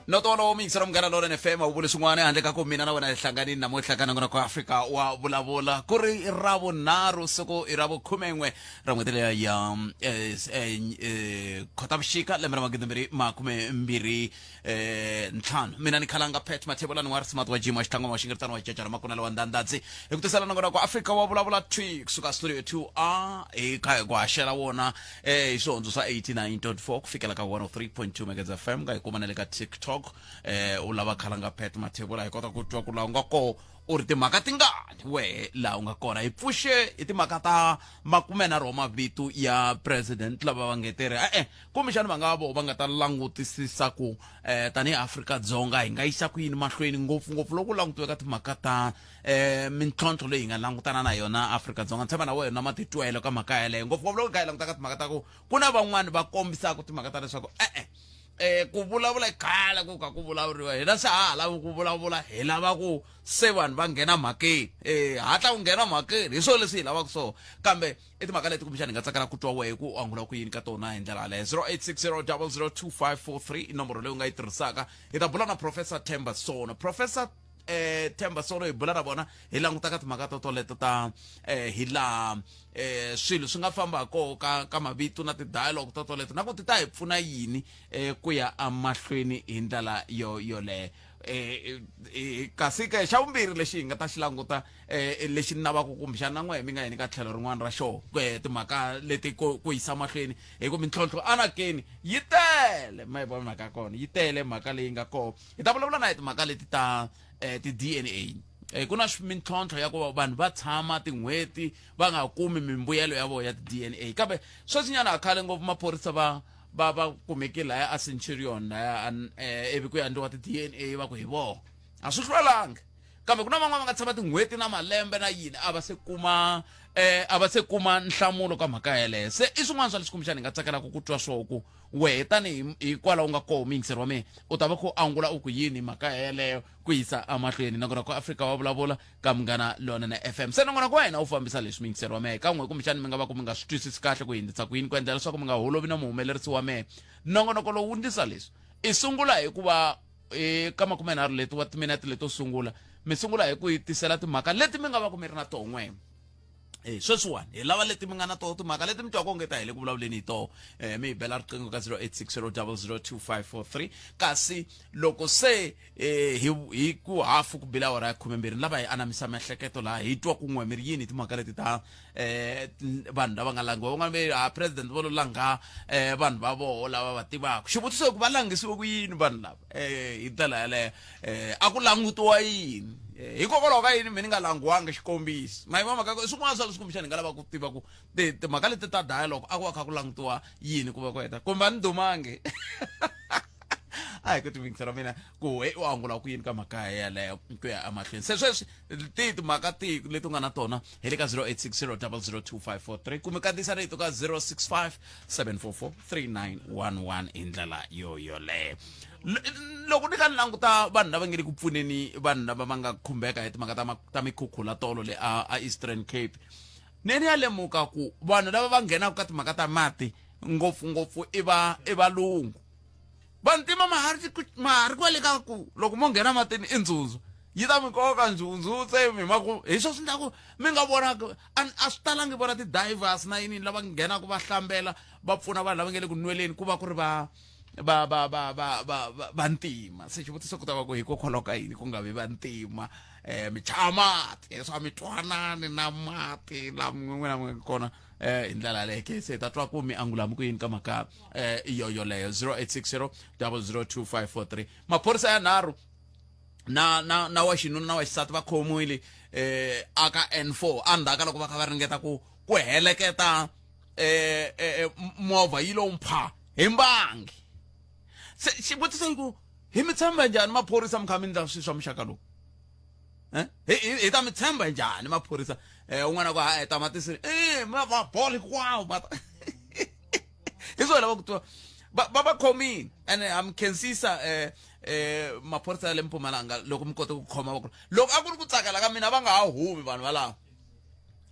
Notolo mixer mngana lona FM ubule swin'wana handle ka ku mina na wena hlanganini namuntlha ka nangona ku Africa wa vulavula ku ri ravo naro siku i ravo 11 ra n'hweti leyi ya Khotavuxika lembe ra 2025 mina ni khalanga Pat Mathebula ni wa smart wa Jima xitangwa wa xingiritano wa Jajara makuna lawa ndandadzi hi ku tisela nangona ku Africa wa vulavula tweak kusuka studio 2 eka ku haxela wona hi swihondzo swa 89.4 ku fikela ka 103.2 megahertz FM ka hi kuma na le ka TikTok u lava khalanga Pat Mathebula hi kota ku twa ku la u nga ko u ri timhaka tingani we la u nga kona hi pfuxe hi timhaka ta makume na roma vitu ya president lava va ngeteri kumbexani va nga vo va nga ta langutisisa ku tanihi Afrika-Dzonga hi nga yisa ku yini mahlweni ngopfungopfu loko langutiwe ka timhaka ta mintlhontlho leyi hi nga langutana na yona Afrika-Dzonga tshemba na wena matitwelo ka mhaka yaleyo ngopfungopfu loko hi nga yi languta ka timhaka ta ku na van'wani va kombisaka timhaka ta leswaku ku vulavula khala ku ka ku vulavuriwa hina se ha lava ku vulavula hi lava ku se vanhu va nghena mhakeni hatla ku nghena mhakeni hi swona leswi hi lavaka swona kambe i timhaka leti kumbexani hi nga tsakela ku twa wehe ku angula ku yini ka tona hi ndlela yaleyo 0860002543 i nomboro leyi u nga yi tirhisaka hi ta bula na Professor Themba Sono. Professor Themba Sono hi bula na vona hi languta ka timhaka toleto ta hi laha swilo swi nga famba ka mavito na ti-dialogue toleto na ku ti ta hi pfuna yini ku ya amahlweni hi ndlela yoleyo kasi ke xa vumbirhi lexi hi nga ta xi languta lexi ni lavaka kumbexana na n'wehe mi nga yini ka tlhelo rin'wana ra xona timhaka leti ku yisa mahlweni hi ku mintlhontlho anakeni yi tele ma yi vona mhaka ya kona yi tele mhaka leyi nga kona hi ta vulavula na hi timhaka leti ta ti-DNA ku na mintlhontlho ya ku vanhu va tshama tin'hweti va nga kumi mimbuyelo ya vona ya ti-DNA kambe sweswinyana a khale ngopfu maphorisa va kumeke laya a Centurion laya ivi ku endliwa ti-DNA va ku hi vona a swi hlwelangi kambe ku na van'wana va nga tshama tin'hweti na malembe na yini a va se kuma nhlamulo ka mhaka yaleyo se i swin'wana swa leswi kumbexani hi nga tsakelaka ku twa swoho ku wehe tanihi hikwalaho u nga koho muyingiseri wa mina u ta va ku angula u ku yini mhaka yaleyo ku yisa amahlweni nakona ku Africa wa vulavula ka Munghana Lonene FM se nangona ku wena u fambisa leswi muyingiseri wa mehe ka n'we kumbexani mi nga va ku mi nga swi twisisi kahle ku hindisa ku yini ku endlela leswaku mi nga holovi na muhumelerisi wa mehe nongonoko lowu ndisa leswi i sungula hi ku va ka 30 leti wa timinete leto sungula mi sungula hi ku hi tisela timhaka leti mi nga va ku mi ri na toho n'we sweswiwani hi lava leti mi nga na toho timhaka leti mi twaka onge ta hi le ku vulavuleni hi toho mi hi bela riqingho ka 0860002543 kasi loko se hi ku hafu ku bila awara ya 12 lava hi anamisa miehleketo laha hi twa kun'we mi ri yini timhaka leti ta vanhu lava nga langiwa van'wana president vo lo langa vanhu va voho lava va tivaka xivutiso hi ku va langisiwe ku yini vanhu lava hi ndlela yaleyo a ku langutiwa yini hikokwalaho ka yini mina nga langiwanga xikombiso mayima mhaka swin'wana swa leswi kumbexani hi nga lava ku tiva ku timhaka leti ta dialogue a ku va kha ku langutiwa yini ku va ku heta kumbe a ni dumangi a hi ku tivingisela mina ku u angula ku yini ka mhaka yaleyo ku ya amahlweni se sweswi timhaka tihi leti u nga na tona hi le ka 0860002543 kumbe kandziyisa rito ka 065 hi ndlela yoleyo loko ni ka ni languta vanhu lava nge le ku pfuneni vanhu lava va nga khumbeka hi timhaka ta mikhukhula tolo le a Eastern Cape ni ya lemuka ku vanhu lava va nghenaka ka timhaka ta mati ngopfungopfu i valungu vantima mahari kwale ka ku loko mo nghena matini i ndzundzu yi ta mi koka ndzundzu se mi maku hi swo swi ndlaku mi nga vona a swi talangi vona ti-divers na yini lava nghenaka va hlambela va pfuna vanhu lava nge le ku nweleni ku va ku ri vantima se xivutiso ku ta va ku hikokwalaho ka yini ku nga vi vantima mi chaya mati swa mi twanani na mati la n'wina kona hi ndlela yaleyo ke se ta twa ku mi angulami ku yini ka mhaka yoleyo 0860002543 maphorisa yanharhu na wa xinuna na wa xisati va khomiwile aka N4 andhaka loko va kha va ringeta ku heleketa movha yi lo mpha hi mbangi se xivutiso hi ku hi mi tshemba njhani maphorisa mi kha mi ndla swilo swa muxaka lowu hi ta mi tshemba njhani maphorisa un'wana ku tamatisi ma bolo hinkwawo hi swona lava ku tiva va khomini ene mi khensisa maphorisa ya le Mpumalanga loko mi kota ku khoma va loko a ku ri ku tsakela ka mina va nga ha humi vanhu valava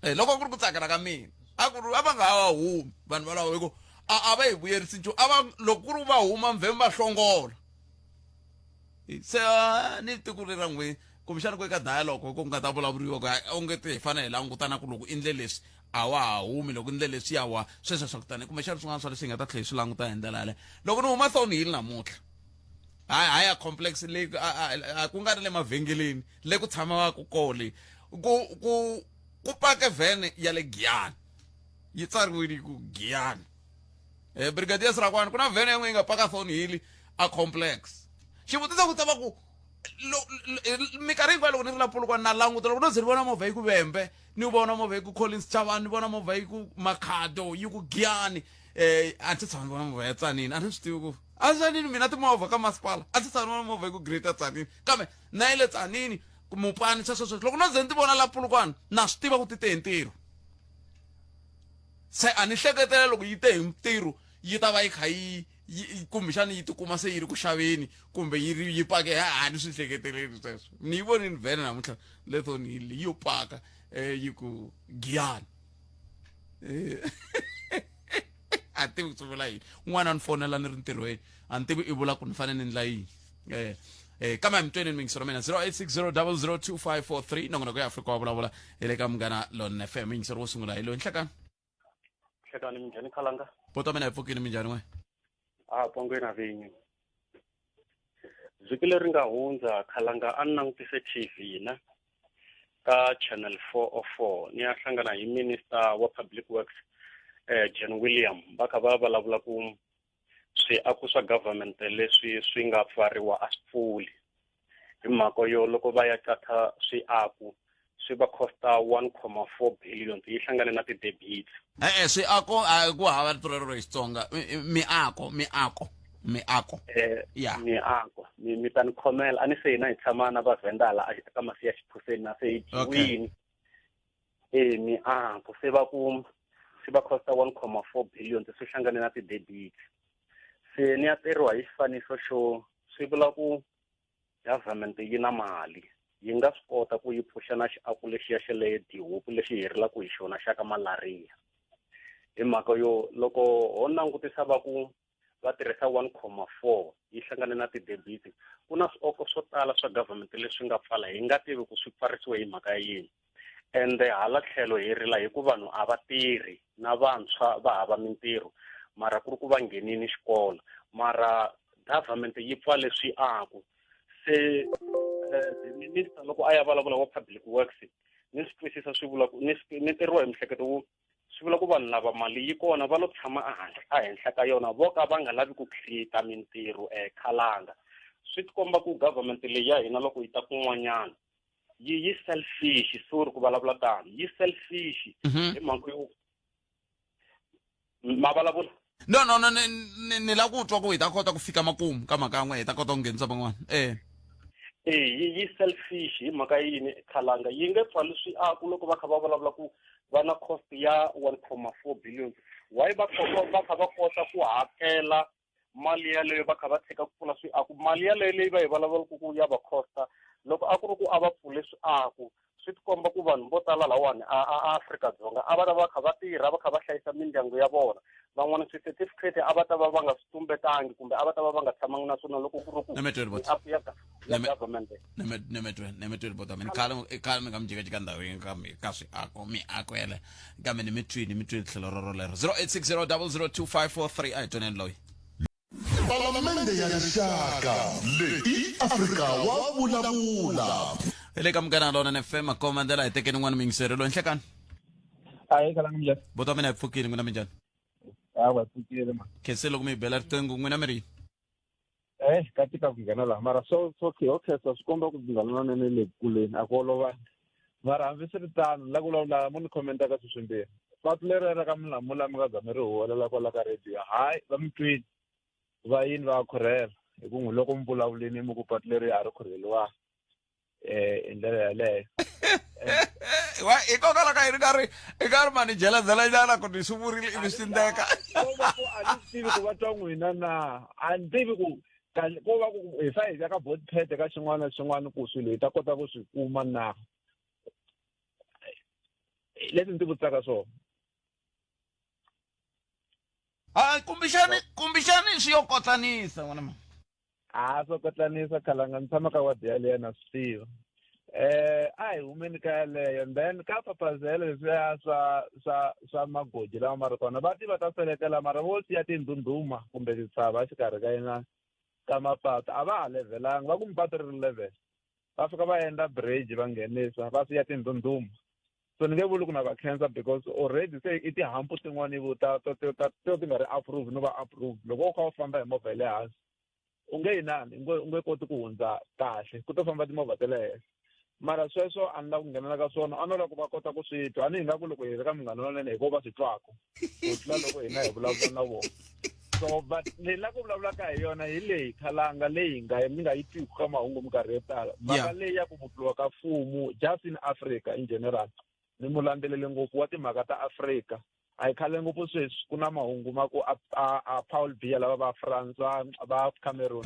loko a ku ri ku tsakela ka mina a va nga ha humi vanhu valava hi ku a va hi vuyerisi nchumu loko ku ri va huma mvhemba hlongola se ni tikuri ra n'we kumbexana ku eka dialogue ku nga ta vulavuriwa ku onge ti hi fanele hi langutana ku loko i ndle leswi a wa ha humi loko i ndle leswi yawa sweswo swa kutani kumbexana swin'wana swa leswi hi nga ta tlhela hi swi languta hi ndlela yaleyo loko ni huma Thornhill namuntlha haya complex leyi ku nga ri le mavhengeleni le ku tshamaku kole ku pake vhene ya le Giyani yi tsariwile ku Giyani brigadier Sirakwani ku na vhene yan'we yi nga paka Thornhill a complex xivutiso ku ta va ku minkarhi hinkwayo loko ni ri la Polokwane na languta loko no ze ni vona movha yi ku Vhembe ni vona movha yi ku Collins Chavani ni vona movha yi ku Makhado yi ku Giyani a ndzi tshama ni vona movha ya Tzaneen a ni swi tivi ku a Tzaneen mina timovha ka masipala a ndzi tshama ni vona movha yi ku Greater Tzaneen kambe na yi le Tzaneen Mopani sweswo loko no ze ni ti vona la Polokwane na swi tiva ku ti te hi ntirho se a ni hleketela loko yi te hi ntirho yi ta va yi kha yi kumbexana yi tikuma se yi ri ku xaveni kumbe yi pake ni swi hleketeleli sweswo ni yi vonini vhene namuntlha le Thornhill yo paka yi ku Giyani a tivi ku swi vula yini un'wana ni fonela ni ri ntirhweni a ni tivi i vula ku ni fanele ni ndla yini kambe mi tweni mingisiro mina 0860002543 nongonoko ya Afrika wa vulavula hi le ka Munghana Lonene FM mingisiro wo sungula hi loyi nhlekani minjhani Khalanga poto mina hi pfukini minjhani n'we pongweni na vinyi vhiki leri nga hundza Khalanga a ni langutise TV na ka channel 404 ni ya hlangana hi minister wa public works John William va kha va vulavula ku swiako swa government leswi swi nga pfariwa a swi pfuli hi mhaka yo loko va ya katha swiako swi va costa 1.4 billion yi hlangane na ti-debits swiako ku hava rito rero hi Xitsonga miako ya miako mi ta ni khomela a ni se hina hi tshama na vavhendala eka masi ya Xiphuseni na se hi jiwini miako se va ku swi va costa 1.4 billion swi hlangane na ti-debits se ni ya teriwa hi xifaniso xo swi vula ku government yi na mali yi nga swi kota ku yi phusha na xiako lexiya xa le Dihuku lexi herilaka hi xona xa ka Malaria hi mhaka yo loko ho langutisa va ku va tirhisa 1.4 yi hlangane na ti-debits ku na swioko swo tala swa government leswi nga pfala hi nga tivi ku swi pfarisiwe hi mhaka ya yini ende hala tlhelo hi rila hi ku vanhu a va tirhi na vantshwa va hava mintirho mara ku ri ku va nghenini xikolo mara government yi pfale swiako se the minister loko a ya vulavula wa public works ni swi twisisa swi vula ku ni teriwa hi mihleketo wo swi vula ku vanhu lava mali yi kona va lo tshama a henhla ka yona vo ka va nga lavi ku create mintirho Khalanga swi tikomba ku government leyi ya hina loko yi ta kun'wanyana yi selfish sorry ku vulavula tani yi selfish hi mhaka yo ma vulavula no ni la ku twa ku hi ta kota ku fika makumu ka mhaka n'we hi ta kota ku nghenisa van'wana yi selfish hi mhaka yini Khalanga yi nge pfali swiako loko va kha va vulavula ku va na cost ya 1.4 billion why va kha va kota ku hakela mali yaleyo va kha va tshika ku pfula swiako mali yaleyo leyi va hi vulavulaka ku ya va costa loko a ku ri ku a va pfule swiako swi tikomba ku vanhu vo tala lawani a Afrika-Dzonga a va ta va kha va tirha va kha va hlayisa mindyangu ya vona van'wana swi-certificate a va ta va nga swi tumbetangi kumbe a va ta va nga tshamangi na swona loko ku ri ku government nemetweni bota mina khale mi nga mi jikajika ndhawini ka swiako miako yele kambe ni mitwini tlhelo rorolero 0860002543 a hi twaneni loyi Palamende ya rixaka leyi Afrika wa vulavula le ka Munghana Lonene FM komandela hi tekeni n'wana mingiserelo nhlekani Hayi Khalanga minjhani bota mina hi pfukile n'wina minjhani va pfukile ma khese loko mi bela riqingho n'wina mi ri ka tika ku nghena laha mara so okay swi komba ku Munghana Lonene le kuleni a ku olova mara hambi swi ri tano la ku vulavula mo ni khomenta ka swilo swimbirhi patu leri ra ka Mulamula mi nga za mi ri holela kwala ka radio hayi va mi twini va yini va khurhela hi ku loko mi vulavuleni mi ku patu leri a ri khurheliwa hi ndlela yaleyo hikokwalaho ka yini i nga ri mani jelazela ku ni swi vurile ivi swi ndeka a ni tivi ku va twa n'wina na a ni tivi ku ko va ku hi fa hi ya ka board pad ka xin'wana na xin'wana ku swilo hi ta kota ku swi kuma na leswi ni ti vutisaka swona kumbexani swi yo kotlanisa n'wana ma swo kotlanisa khalanga ni tshama ka wadi yaleyo na swi tiva a hi humeni ka yaleyo and then ka papazelo leswiya swa magoji lama ma ri kona va tiva ta selekela mara vo siya tindunduma kumbe titshava xikarhi ka yena ka mapatu a va ha levelanga va ku mipatu ri level va fika va endla bridge va nghenisa va siya tindunduma so ni nge vuli ku na va cancer because already se i tihampu tin'wani to ti nga ri approve no va approve loko u kha u famba hi movha le hansi u nge yinani u nge koti ku hundza kahle ku to famba timovha ta le henhla mara sweswo a ni la ku nghenela ka swona a no la ku va kota ku swi twa a ni hi nga ku loko hi ri ka munghana lonene hi vo va swi twaka ku tlula loko hina hi vulavula na vona so but leyi la ku vulavulaka hi yona hi leyi khalanga leyi mi nga yi tiku ka mahungu minkarhi yo tala mhaka leyi ya ku vupfuriwa ka mfumo just in Africa in general ni mu landzelele ngopfu wa timhaka ta Africa a hi khale ngopfu sweswi ku na mahungu ma ku a Paul Biya lava va France va Cameroon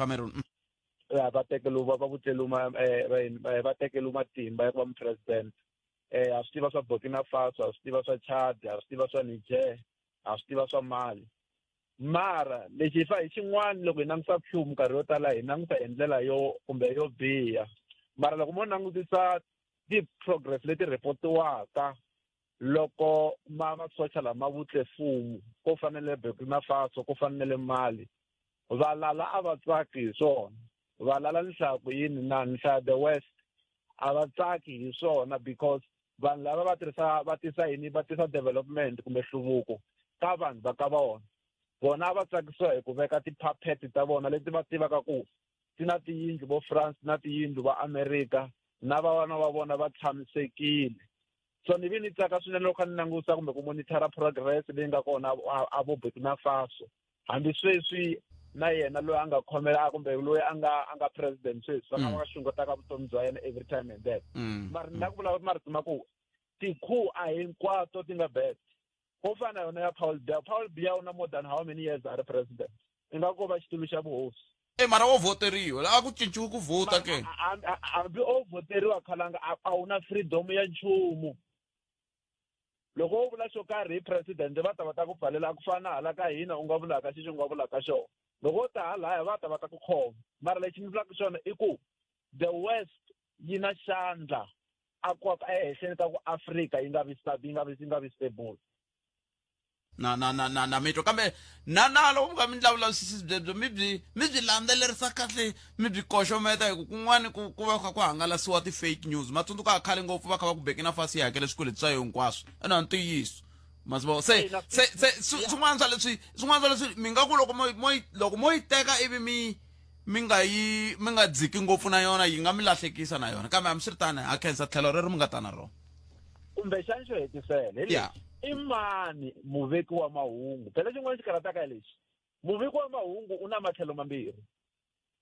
va tekeliwa va vuteluma va tekeliwa matimba ya ku va mupresident a swi tiva swa Burkina Faso a swi tiva swa Chad a swi tiva swa Niger a swi tiva swa Mali mara lexi hi fa hi xin'wana loko hi langusa phew minkarhi yo tala hi langusa hi ndlela yo kumbe yo biha mara loko mo langutisa ti-progress leti reportiwaka loko masocha lama vutle mfumo ko fanele Burkina Faso ko fanele Mali valala a va tsaki hi swona valala nhlaku yini na nhlaya the West a va tsaki hi swona because vanhu lava va tisa yini va tisa development kumbe nhluvuko ka vanhu va ka vona vona va tsakisiwa hi ku veka ti-puppet ta vona leti va tivaka ku ti na tiyindlu vo France na tiyindlu va America na vana va vona va tshamisekile so ni vi ni tsaka swinene loko ni langusa kumbe ku monitora progress leyi nga kona a vo Burkina Faso hambi sweswi na yena loyi a nga khomela kumbe loyi a nga president sweswi va nga va xungutaka vutomi bya yena every time and that mara ni la ku vulavula maritsima ku tikhu a hinkwato ti nga bad ko fana yona ya Paul Biya u na more than how many years a ri president i nga ko va xitulu xa vuhosi mara wo voteriwa la ku cinciwa ku vota ke hambi o voteriwa khalanga a wu na freedom ya nchumu loko u vula xo karhi hi president va ta ku pfalela ku fana hala ka hina u nga vulaka xi nga vulaka xona loko u ta halaya va ta ku khoma mara lexi ni vulaka xona i ku the West yi na xandla ehenhleni ka ku Africa yi nga vi stable na metro kambe na loko ka mitlavulavusisi byebyo mi byi landzelerisa kahle mi byi koxometa hi ku kun'wani ku va kha ku hangalasiwa ti-fake news matsundzuka khale ngopfu va kha va ku Burkina Faso yi hakele swikweleti swa yo hinkwaswo na ntiyiso masivo se swin'wana swa leswi mi nga ku loko mo yi teka ivi mi nga dziki ngopfu na yona yi nga mi lahlekisa na yona kambe hambiswiritani ha khensa tlhelo rero mi nga ta na rona kumbe xana xo hetisela i mani muveki wa mahungu phela xin'wana xi karataka hi lexi muveki wa mahungu u na matlhelo mambirhi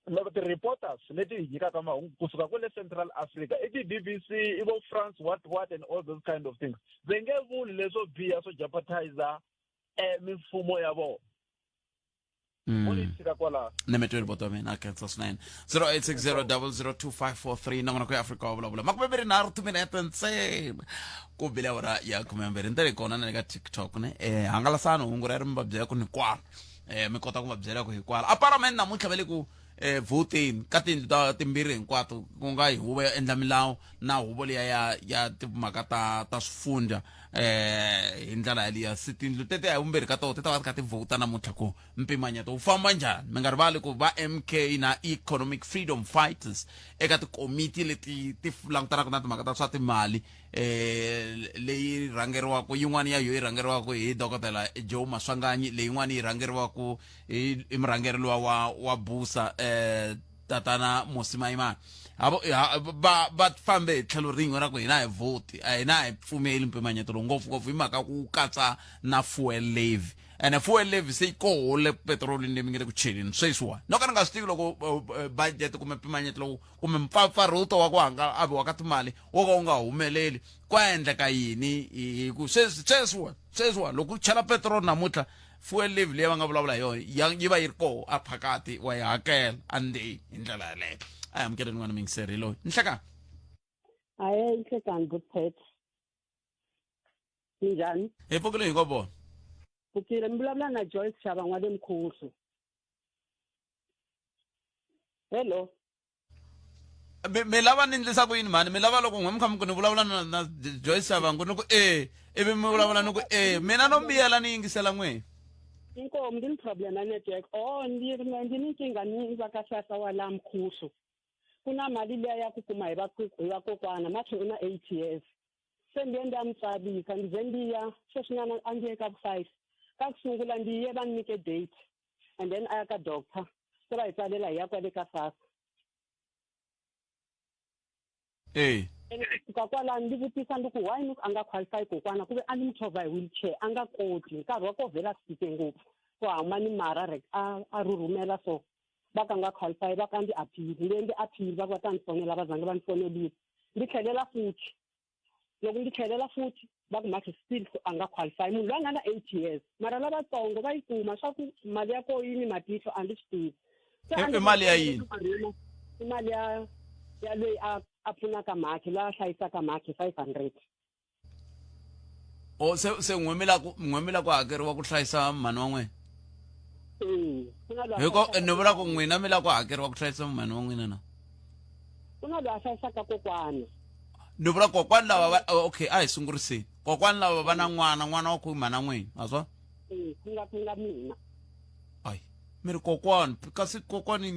loko ti-reporters leti hi nyikaka mahungu kusuka kwale Central Africa i ti-BBC i vo France what and all those kind of things ve nge vuli leswo biha swo jeopardize mimfumo ya vona nemetweni boto mina khensa swinene 0860002543 nangona ku Africa wa vulavula makuvemberi nharhu timinete ntsena ku bile awara ya 12 ntere kona na le ka TikTok ne hangalasana hungu ra ri mi va byela ku ni kwala mi kota ku va byela ku hi kwala apartment namuntlha va le ku voting ka tindlu ta timbirhi hinkwato ku nga hi huvo ya endla milawu na huvo leya ya timhaka ta swifundza hi ndlela yaliya se tindlu tete hi vumbirhi ka toho ti ta va ti kha ti vota namuntlha ku mpimanyeto wu famba njhani mi nga rivali ku va MK na Economic Freedom Fighters eka tikomiti leti ti langutanaka na timhaka ta swa timali leyi rhangeriwaka yin'wana ya yo yi rhangeriwaka hi dokodela Joe Maswanganyi leyin'wana yi rhangeriwaka hi murhangeri luwa wa busa tatana Mosimayimana va fambe hi tlhelo rin'we ra ku hina hi voti a hina hi pfumeli mpimanyeto lowu ngopfungopfu hi mhaka ku katsa na fuel levy ene fuel levy se yi kohole petrolini leyi mi nge le ku cheleni sweswiwani no ka ni nga swi tivi loko budget kumbe mpimanyeto lowu kumbe mpfapfarhuto wa ku aviwa ka timali wo ka wu nga humeleli ku endleka yini hi ku sweswiwani loko u chela petrol namuntlha fuel levy leyi va nga vulavula hi yona yi va yi ri koho a phakati wa yi hakela andeyi hi ndlela yaleyo a hi amukeleni n'wana mingiseri loyi nhlekani hayi nhlekani good pet njhani hi pfukile hi ngo vona pfukile mi vulavula na Joyce Xaba n'wale Mkhuhlu hello mi lava ni endlisa ku yini mani mi lava loko n'we mi kha mi ku ni vulavula na Joyce Savangu ni ku ivi mi vulavula ni ku mina no mbiyela ni yingisela n'wina inkomo ndini problem na network ndinenkinga ni vakasasa wala mkhuhlu kuna mali leya ya ku kuma hi vakokwana mathi una 8 years se ndiye ndiyamtsabisa ndize ndiya sweswinyana a ndiye ka ku-5 ka ku sungula ndiye va nyike date and then a ya ka doctor se va hi tsalela hi ya kwale ka SASSA ka kwalani ndi vutisa ndi ku why ni a nga qualify kokwana ku ve a ni muchovha hi wheelchair a nga koti nkarhi wa ko vhela sike ngopfu ku huma ni mara a rhurhumela so va ka nga qualify va ka ndi appeal leyi ndi appeal va ta ni fonela va zange va ni fonelile ndi tlhelela futhi loko ndi tlhelela futhi va ku mathi still a nga qualify munhu loyi a nga na 8 years mara lavatsongo va yi kuma swa ku mali ya ko yini matihlo a ndi swi tivi mali ya yini i mali ya loyi a pfunaka mhakhi la hlayisaka mhakhi 500 se n'we la ku hakeriwa ku hlayisa mhani wa n'wena hiko ni vula ku n'wina mi la ku hakeriwa ku hlayisa mhani wa n'wina na ku na loyi a hlayisaka kokwana ni vula kokwani lava okay a hi sunguriseni kokwani lava va na n'wana wa ku mhana n'wina a swa ku nga mina ai mi ri kokwani kasi kokwani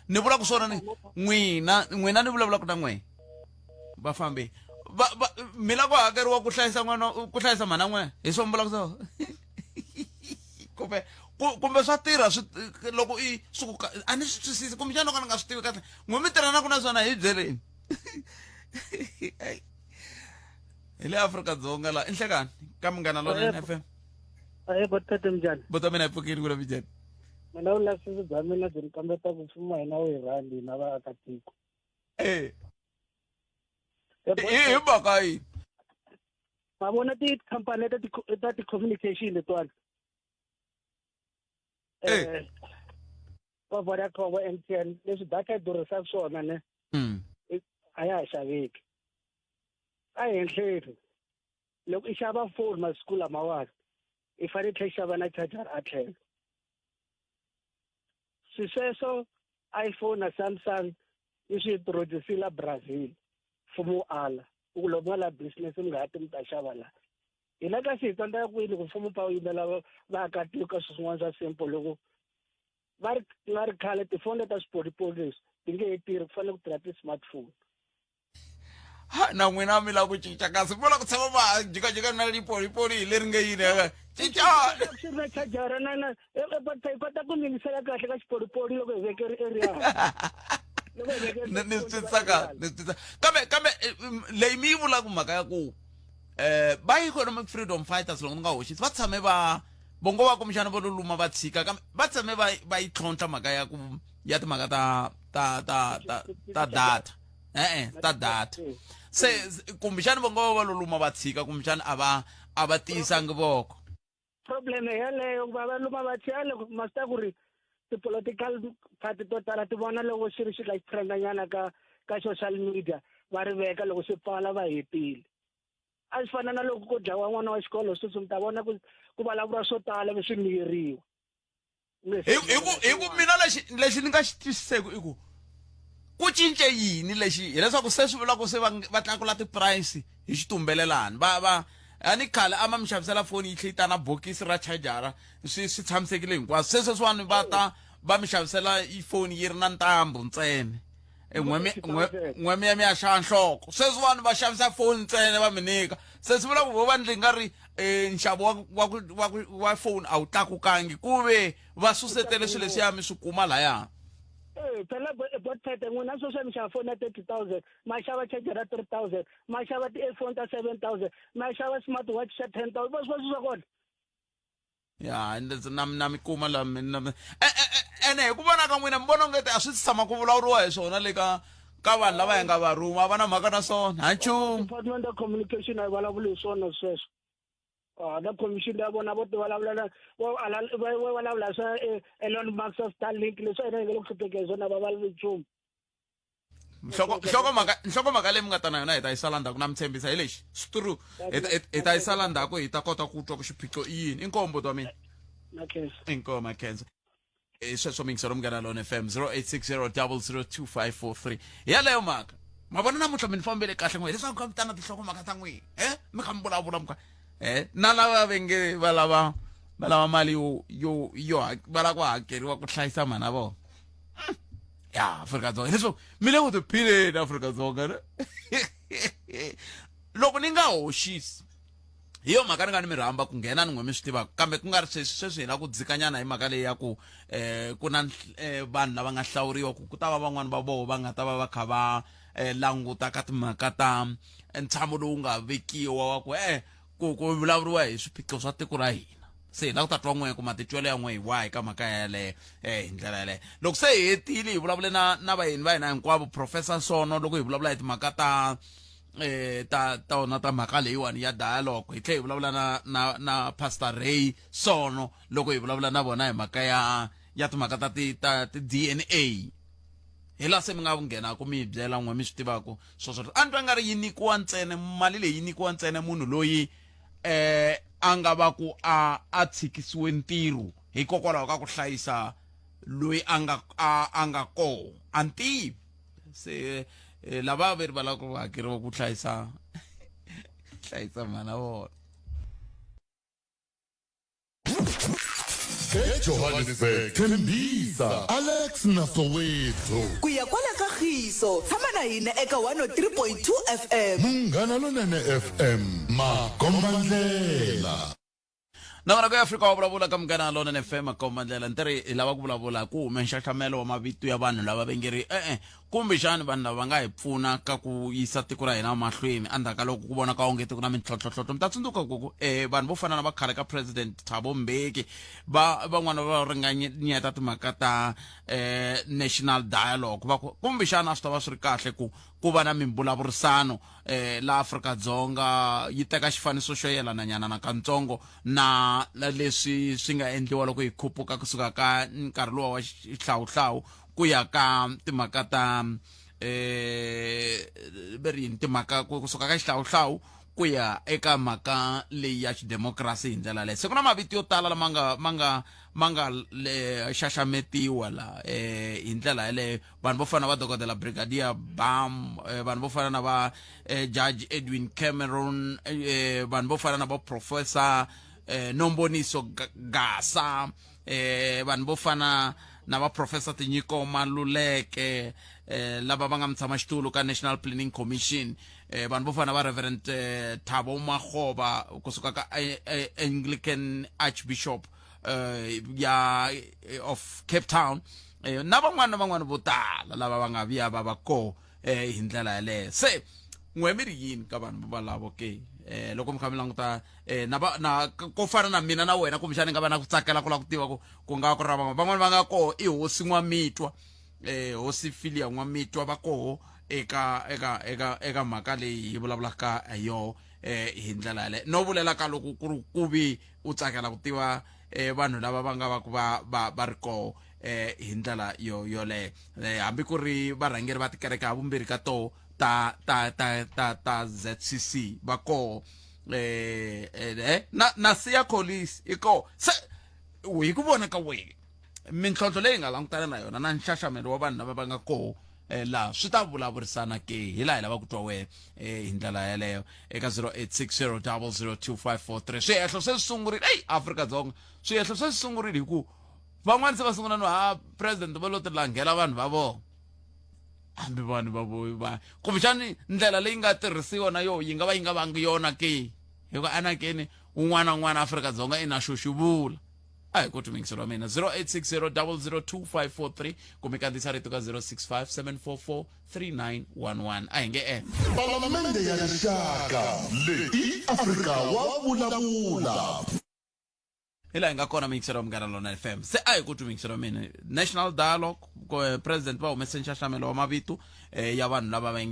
ni vula ku swona n'wina ni vulavulaka na n'wena vafambi mi la ku hakeriwa ku hlayisa hlayisa mhana n'wena hi swo mi vulaka so kumbe swa tirha loko i suka a ni swi twisisi kumbe xana loko ni nga swi tivi kahle n'we mi tirhanaka na swona hi byeleni hi le Afrika-Dzonga la inhlekani ka Munghana Lonene FM botate mjani bota mina ipfukini kula mijani mina vulavusisi bya mina byi ni kombeta ku mfumo hina wu hi rhandi na vaakatiko hi mhaka yini ma vona tikhampani ta ti-communication letiwani va Vodacom va MTN leswi data yi durhisaka swona ne a ya ha xaveki a henhleni loko i xava foni masiku lamawani i fanele tlhe i xava na charger a tlhelo swi sweswo iPhone na Samsung i swi produce-la Brazil mfumo wu ala ku loko nga la business mi nga ha ti mi ta xava la hina kasi hi tsandzeka kwini ku mfumo pa wu yimela vaakatiko ka swin'wana swa simple loko va ri khale tifoni ta swipolipoli leswi ti nge he tirhi ku fanele ku tirha ti-smartphone na n'wina mi la ku cinca kasi vula ku tshama va jikajika na lipolipoli hi leri nge yini cinca swi ri na chajara hi kota ku ningisela kahle ka xipolipoli loko hi veke ri eriya ni swi twisisa kambe leyi mi yi vulaka mhaka ya ku va economic freedom fighters loko ni nga hoxisi va tshame bongo va kumbexana vo luluma va tshika kambe va tshame va yi tlhontlha mhaka ya timhaka ta data ta data se kumbexana bongo va luluma va tshika kumbexana a va tiyisangi voko problem yeleyo va luma va tshika loko ma swi tiva ku ri ti-political party to tala ti vona loko xi ri xi ka trendanyana ka social media va ri veka loko swi pfala va hetile a swi fana na loko ko dlawa n'wana wa xikolo sweswi mi ta vona ku vulavuriwa swo tala leswi miyeriwa hi ku mina lexi ni nga xi twisiseki i ku cince yini lexi hileswaku se swi vula ku se va tlakula ti-price hi xitumbelelani a ni khale a ma mi xavisela foni yi tlhe yi ta na bokisi ra chajara swi tshamisekile hinkwaswo se sweswiwani va mi xavisela ifoni yi ri na ntambu ntsena n'we mi ya xava nhloko sweswiwani va xavisa foni ntsena va mi nyika se swi vula ku vo va ndli nga ri nxavo wa foni a wu tlakukangi ku ve va susetele swilo leswiya mi swi kuma lahaya phela botete n'wina sweswi mi xava foni ya 30,000 ma xava charger ya 3,000 ma xava ti-earphone ta 7,000 ma xava smart watch xa 10,000 va swi swa kona ya na mi kuma ene hi ku vona ka n'wina mi vona ongeti a swi tshama ku vulavuriwa hi swona le ka vanhu lava hi nga va ruma va na mhaka na swona ha nchumu department of communication a yi vulavuli hi swona sweswo na commission ya vona vo ti vulavula swa Elon Musk of Starlink leswi a yi nge le ku hlupheka hi swona va vulavuli nchumu nhlokomhaka leyi mi nga ta na yona hi ta yi sala ndzhaku na mi tshembisa hi lexi stru hi ta yi sala ndzhaku hi ta kota ku twa ku xiphiqo i yini inkombo twa mina na khensa inkomo khensa sweswo mingiselo Munghana Lona FM 0860002543 yaleyo maka mabona namuntlha mi ni fambele kahle n'we leswaku ka vitana tinhloko maka ta n'wina mi kha mi vulavula muka na lava venge va lava mali yo va lava ku hakeriwa ku hlayisa mhana vona ya Afrika-Dzonga leswo mi le ku tiphileni Afrika-Dzonga ne loko ni nga hoxisi hi yo mhaka ni nga ni mi rhamba ku nghena ni n'we mi swi tivaka kambe ku nga ri sweswi hi la ku dzikanyana hi mhaka leyi ya ku ku na vanhu lava nga hlawuriwa ku ta va van'wani va voho va nga ta va va kha va languta ka timhaka ta ntshamo lowu nga vekiwa wa ku vulavuriwa hi swiphiqo swa tiko ra hina se hi la ku ta twa n'we ku matitwelo ya n'we hi wahi ka mhaka yaleyo hi ndlela yaleyo loko se hi hetile hi vulavule na vahini va hina hinkwavo Professor Sono loko hi vulavula hi timhaka ta ona ta mhaka leyiwani ya dialogue hi tlhela hi vulavula na Pastor Ray Sono loko hi vulavula na vona hi mhaka ya timhaka ta DNA hi la se mi nga nghena ku mi byela n'we mi swi tivaka swoswo a ni twa nga ri yi nyikiwa ntsena mali leyi yi nyikiwa ntsena munhu loyi a nga va ku a tshikisiwe ntirho hikokwalaho ka ku hlayisa loyi a nga koho a ntivi se lava veri va lava ku hakeriwa ku hlayisa mhana vona eJohannesburg Thembisa Alex Nasoweto ku ya kwala Kagiso tshama na hina eka 103.2 FM Munghana Lonene FM Makombandlela na vana ka Afrika wa vulavula ka Munghana Lonene FM Makombandlela ntiri hi lava ku vulavula ku hume nxaxamelo wa mavito ya vanhu lava vengeri kumbe xana vanhu lava va nga hi pfuna ka ku yisa tiko ra hina mahlweni endzhaku ka loko ku vona ka onge tiko na mintlhontlhotlhotlo mi ta tsundzuka ku vanhu vo fana na vakhale ka President Thabo Mbeki van'wana va ringanyeta timhaka ta national dialogue va kumbe xana a swi ta va swi ri kahle ku va na mimbulavurisano la Afrika-Dzonga yi teka xifaniso xo yelana nyana na kantsongo na leswi swi nga endliwa loko hi khuphuka kusuka ka nkarhi lowa wa xihlawuhlawu ku ya ka timhaka ta timhaka kusuka ka xihlawuhlawu ku ya eka mhaka leyi ya xidemokirasi hi ndlela leyi se ku na mavito yo tala lama ma nga xaxametiwa la hi ndlela yaleyo vanhu vo fana na va dokodela Brigadier Bam vanhu vo fana na va Judge Edwin Cameron vanhu vo fana na va Professor Nomboniso Gasa vanhu vo fana na va Professor Tinyiko Maluleke lava va nga mutshama xitulu ka National Planning Commission vanhu vo fana va Reverend Thabo Makgoba kusuka ka Anglican Archbishop of Cape Town na van'wana vo tala lava va nga via va ko hi ndlela yaleyo se n'we mi ri yini ka vanhu valavo ke loko mi kha mi languta na ko fana na mina na wena kumbexani nga va na ku tsakela ku la ku tiva ku nga ku ra van'wana va nga koho i hosi N'wamitwa hosi Philia N'wamitwa va koho eka mhaka leyi hi vulavulaka hi yo hi ndlela yaleyo no vulela ka loko ku vi u tsakela ku tiva vanhu lava va nga va ri koho hi ndlela yoleyo hambi ku ri varhangeri va tikereke havumbirhi ka toho ta ZCC va koho na Siya Collins i koho se hi ku vona ka wena mintlhontlho leyi nga langutana na yona na nxaxamelo wa vanhu lava va nga koho laha swi ta vulavurisana ke hi laha hi lava ku twa wena hi ndlela yaleyo eka 0860002543 swihehlo se swi sungurile Afrika-Dzonga swihehlo se swi sungurile hi ku van'wani se va sungula no president va lo ti langhela vanhu va vona hambi vanhu va voyi kumbexani ndlela leyi nga tirhisiwa na yo yi nga vangi yona ke hikuva anakeni un'wana na un'wana Afrika-Dzonga i na xo xivula a hi ku tumingiselo wa mina 0860002543 kumbe kandziyisa rito ka 0657443911 a hi nge Palamende ya Rixaka leyi Afrika wa vulavula hila hi nga kona mingiselo wa Munghana Lona FM se a hi ku tumingiselo wa mina national dialogue president va humese nxaxamelo wa mavito ya vanhu lava va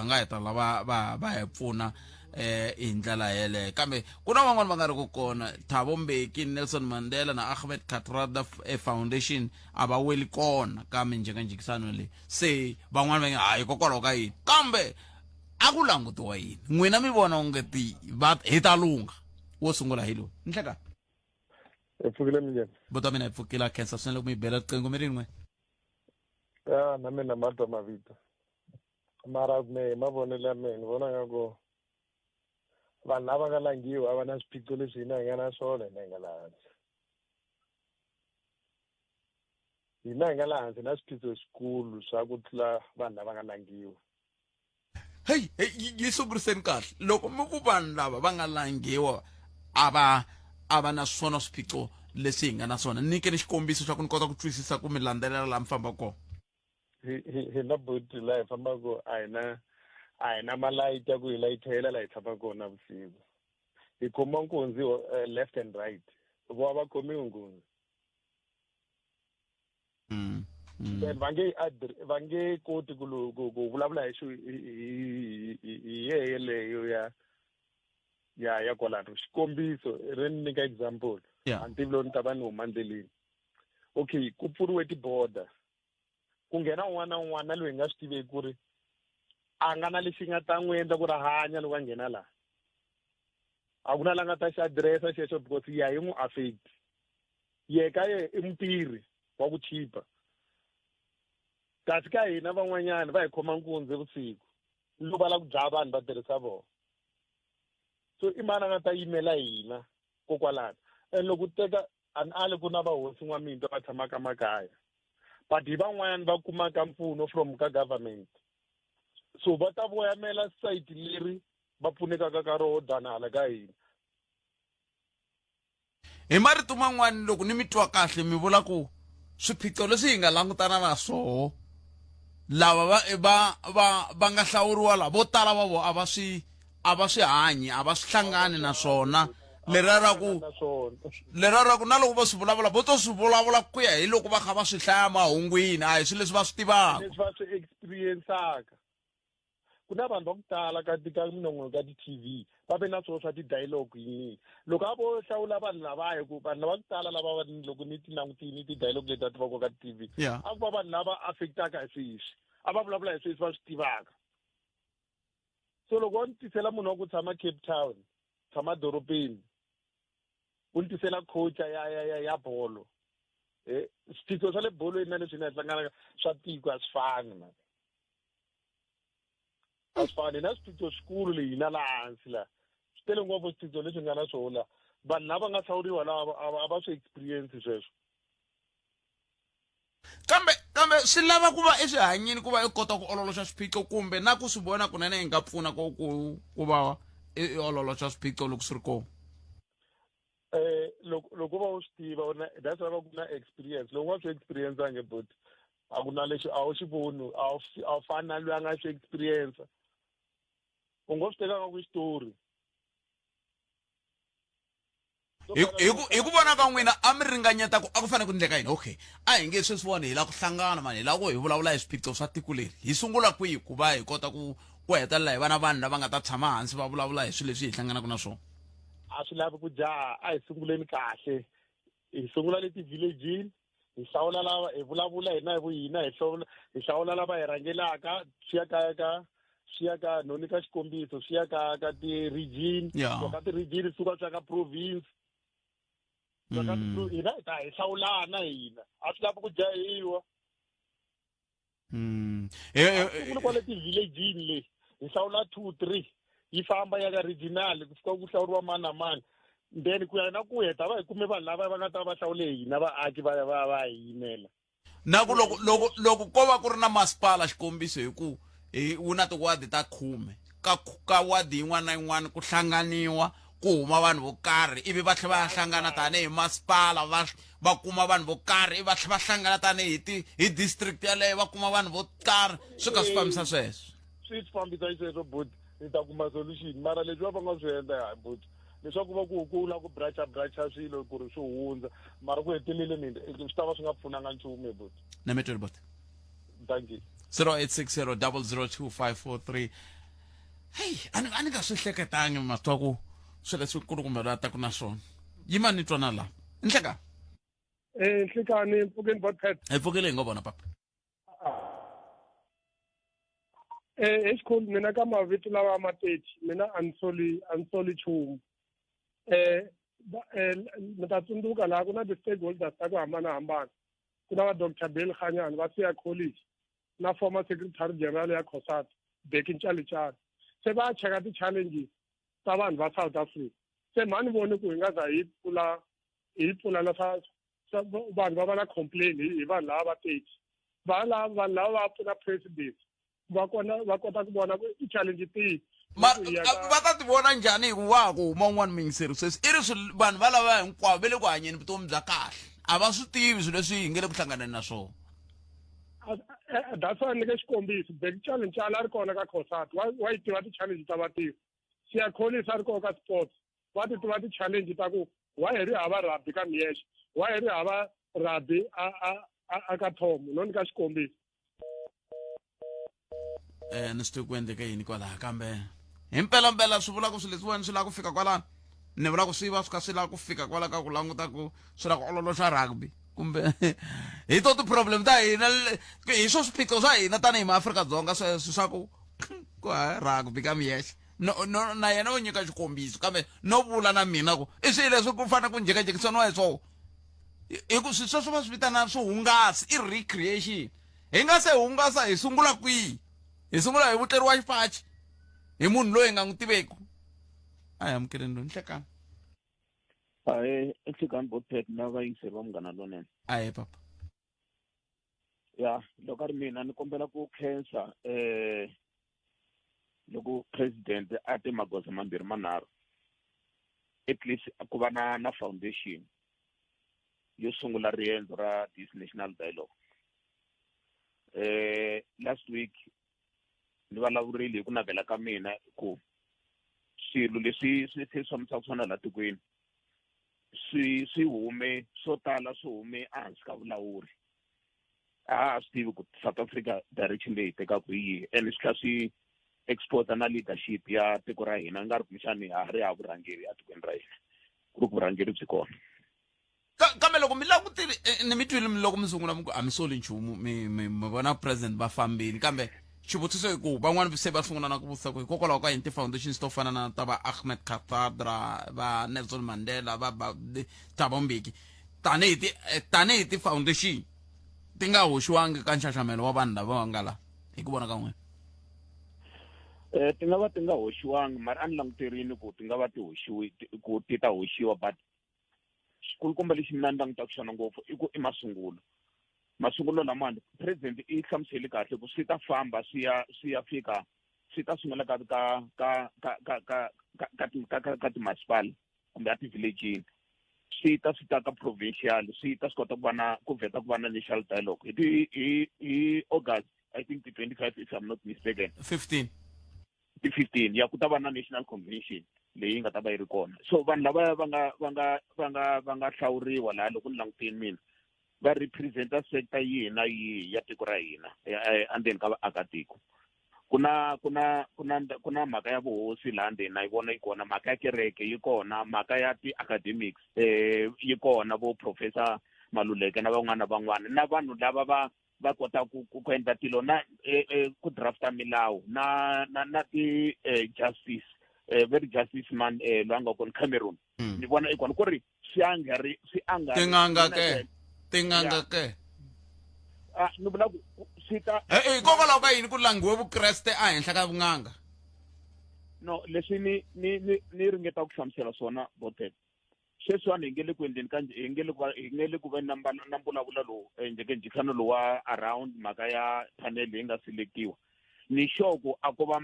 nga heta lava va hi pfuna hi ndlela yeleyo kambe ku na van'wana va nga ri ku kona Thabo Mbeki Nelson Mandela na Ahmed Kathrada Foundation a va weli kona ka minjhekanjhekisano leyi se van'wana va nge hayi hikokwalaho ka yini kambe a ku langutiwa yini n'wina mi vona ongeti hi ta lunga wo sungula hi lowu ni hleka Epfukile minjani? Buta mina ipfukila cancer swinele ku mi bela riqingho mi rin'we. Ya na mina matwa mavito. Mara me mavonelo ya mina ni vona nga ku vanhu lava nga langiwa va na swiphiqo leswi hina hi nga na swona hina hi nga laha hansi. Hina hi nga laha hansi na swiphiqo swikulu swa ku tlula vanhu lava nga langiwa. Hey, yi sunguriseni kahle loko mi ku vanhu lava va nga langiwa a va na swona swiphiqo leswi hi nga na swona nyikeni xikombiso xa ku ni kota ku twisisa ku mi landzelela laha mi famba kona. Hi na buti laha hi fambaka a hi na malayiti ya ku hi layithela laha hi tshamaka kona vusiku. Hi khoma nkunzi left and right vo va khomiwi nkunzi. Va nge koti ku vulavula hi yeleyo ya kwalano xikombiso ri ni nyika example antivi lo ni ta va ni huma ndleleni. Okay, ku pfuriwe tiboda ku nghena un'wana na un'wana loyi hi nga swi tiveki ku ri a nga na lexi nga ta n'wi endla ku ri hanya loko a nghena laha. A ku na la nga ta xi adiresa xexo because ya hi n'wi affect ye ka ye i mutirhi wa ku chipa. Kasi ka hina van'wanyana va hi khoma nkunzi vusiku loko va lava ku dlaya vanhu va tirhisa vona. So i mani a nga ta yimela hina kokwalano. And loko u teka ali ku na vahosi n'wamito va tshamaka makaya but hi van'wanyana va kumaka mpfuno from ka government. So va ta voyamela site leri va pfunekaka ka roho danala ka hina. Hi marito man'wani loko ni mi twa kahle mi vula ku swiphiqo leswi hi nga langutana na swoho lava va nga hlawuriwa la vo tala va vo a va swi hanyi a va swi hlangani na swona lerara ku na loko va swi vulavula vo to swi vulavula ku ya hi loko va kha va swi hlaya mahungwini a hi swilo leswi va swi tivaka leswi va swi experience-aka. Ku na vanhu va ku tala ka minongonoko ka ti-TV va ve na swilo swa ti-dialogue yini loko a vo hlawula vanhu lavaya ku vanhu lava ku tala lava loko ni ti langutini ti-dialogue leti a ti vaka ka ti-TV a ku va vanhu lava affect-aka hi sweswi a va vulavula hi sweswi va swi tivaka. So loko ni tisela munhu wa ku tshama Cape Town tshama dorobeni u ni tisela coach ya bolo swiphiqo swa le bolweni na leswi na hi hlanganaka swa tiko a swi fani na a swi fani na swiphiqo swikulu leyi hina laha hansi laha swi tele ngopfu swiphiqo leswi nga na swona vanhu lava nga hlawuriwa lava a va swi experience sweswo. kambe swi lava ku va eswihanyini ku va i kota ku ololoxa swiphiqo kumbe na ku swi vona kunene hi nga pfuna ku va i ololoxa swiphiqo loko swi ri kona. Loko va u swi tiva that's why va ku na experience loko nga swi experience-ange but a ku na lexi a wu xi voni a wu fani na loyi a nga swi experience u ngo swi tekanga ku xitori. Hi ku vona ka n'wina a mi ringanyeta ku a ku fanele ku endleka yini. Okay, a hi nge sweswi vona hi lava ku hlangana mani hi lava ku hi vulavula hi swiphiqo swa tiko leri hi sungula kwihi ku va hi kota ku hetelela hi va na vanhu lava nga ta tshama hansi va vulavula hi swilo leswi hi hlanganaka na swona. A swi lavi ku jaha a hi sunguleni kahle hi sungula leti villagini hi hlawula lava hi vulavula hina hi vuyina hi hlawula lava hi rhangelaka swi ya ka no nyika xikombiso swi ya ka ti-region ka ti-region suka swa ka province hina hi hlawulana hina a swi lavi ku jahiwa. Sungula kwale ti-villagini le hi hlawula 2-3 yi famba ya ka regional ku fika ku hlawuriwa mani na mani then ku ya na ku heta va hi kume vanhu lava va nga ta va hlawule hina vaaki va hi yimela. Na ku loko ko va ku ri na masipala xikombiso hi ku wu na tiwadi ta 10 ka wadi yin'wana na yin'wana ku hlanganiwa ku huma vanhu vo karhi ivi va tlhela va hlangana tanihi masipala va kuma vanhu vo karhi va tlhela va hlangana tanihi hi district yaleyo va kuma vanhu vo karhi swi ka swi fambisa sweswo. Swi fambisa sweswo but ni ta kuma solution mara leswi va nga swi endla but leswaku va ku la ku bracha swilo ku ri swi hundza mara ku heteleleni swi ta va swi nga pfunanga nchumu but na mi twela bot thank you 0860 hey ani nga swi hleketangi matwa ku swilo leswi kulukumela ta ku na swona yima ni twana la nhleka nhlekani mpfukeni botpet epfukile ngo bona papa exikhulu mina ka mavito lawa ma 30 mina ansoli chumu mi ta tsundzuka laha ku na ti-stakeholders ta ku hambanahambana ku na va Dr. Bill Khanyani va Siya College na former secretary general ya COSATU Becky Ncali-Ncali se va cheka ti-challenges ta vanhu va South Africa se mhani voni ku hi nga za hi pfula na vanhu va va na complain hi vanhu lava va teki vanhu lava va pfuna president va kota ku vona ku ti-challenge tihi va ta ti vona njhani hi ku wa ku huma un'wana mingiseri sweswi i ri vanhu va lava hinkwavo va le ku hanyeni vutomi bya kahle a va swi tivi swilo leswi hi nge le ku hlanganeni na swona that's why ni nge xikombiso Becky Ncali-Ncali a ri kona ka COSATU wa yi tiva ti-challenge ta vatirhi Siya College a ri kona ka sports va ti tiva ti-challenge ta ku why hi ri hava rugby ka Miyexe why hi ri hava rugby a ka Thomo no ni ka xikombiso ni swi tivi ku endleke yini kwalaha kambe hi mpelampela swi vula ku swilo leswiwani swi lava ku fika kwalano ni vula ku swi va swi kha swi lava ku fika kwala ka ku languta ku swi lava ku ololoxa rugby kumbe hi to ti-problem ta hina hi swo swiphiqo swa hina tanihi maAfrika-Dzonga sweswo swa ku rugby ka Miyexe na yena u nyika xikombiso kambe no vula na mina ku i swilo leswi ku fanele ku njekajekisaniwa hi swona hi ku swilo sweswo va swi vitana swihungasi i recreation hi nga se hungasa hi sungula kwihi hi sungula hi vutleriwa xipachi hi munhu loyi hi nga n'wi tiveki a hi amukeleni lo ni hlekani ehlekani botpet na vayingiseri va Munghana Lonene a hi papa ya loko a ri mina ni kombela ku khensa loko president a te magoza mambirhi manharhu at least ku va na foundation yo sungula riendzo ra this national dialogue last week ni valavurile hi ku navela ka mina ku swilo leswi swi hlamusaka swona laha tikweni swi hume swo tala swi hume ehansi ka vulawuri a swi tivi ku South Africa direction leyi tekaku hi yihi and swi kha swi exporta na leadership ya tiko ra hina nga ri kumbexani ha ri ha vurhangeri a tikweni ra hina ku ri ku vurhangeri byi kona kambe loko mi langutile ni mi twile loko mi sungula a mi soli nchumu mi vona president va fambile kambe xivutiso i ku van'wani se va sungula na ku vutisa ku hikokwalaho ka yini ti-foundations to fana na ta va Ahmed Kathrada va Nelson Mandela va Thabo Mbeki tanihi ti-foundation ti nga hoxiwangi ka nxaxamelo wa vanhu lava va nga la hi ku vona ka n'wina ti nga va ti nga hoxiwangi mara a ni languterini ku ti nga va ti hoxiwi ku ti ta hoxiwa but xikulukumba lexi mina ni langutaka xona ngopfu i ku i masungulo lamawani president i hlamuseli kahle ku swi ta famba swi ya fika swi ta sungula ka timasipala kumbe a ti-village-ini swi ta ka provincial swi ta swi kota ku vheta ku va na national dialogue hi August I think the 25 if I'm not mistaken 15 ya ku ta va na national convention leyi nga ta va yi ri kona so vanhu lava va nga hlawuriwa laha loko ni languteni mina va representa sector yihi na yihi ya tiko ra hina andzeni ka vaakatiko ku na mhaka ya vuhosi laha ndzeni na yi vona yi kona mhaka ya kereke yi kona mhaka ya ti-academics yi kona vo professor Maluleke na van'wana na vanhu lava va kota ku endla tilo na ku drafta milawu na ti-justice very justice man loyi a nga kona Cameroon ni vona i kona ku ri swi tinganga ke ni vula ku swi ta hikokwalaho ka yini ku langiwe vukreste ehenhla ka vun'anga no leswi ni ringeta ku hlamusela swona botet sweswiwani hi nge le ku endleni ka hi nge le ku va na mbulavulo lowu njhekanjhekisano lowu wa around mhaka ya panel leyi nga selektiwa ni sure a ko va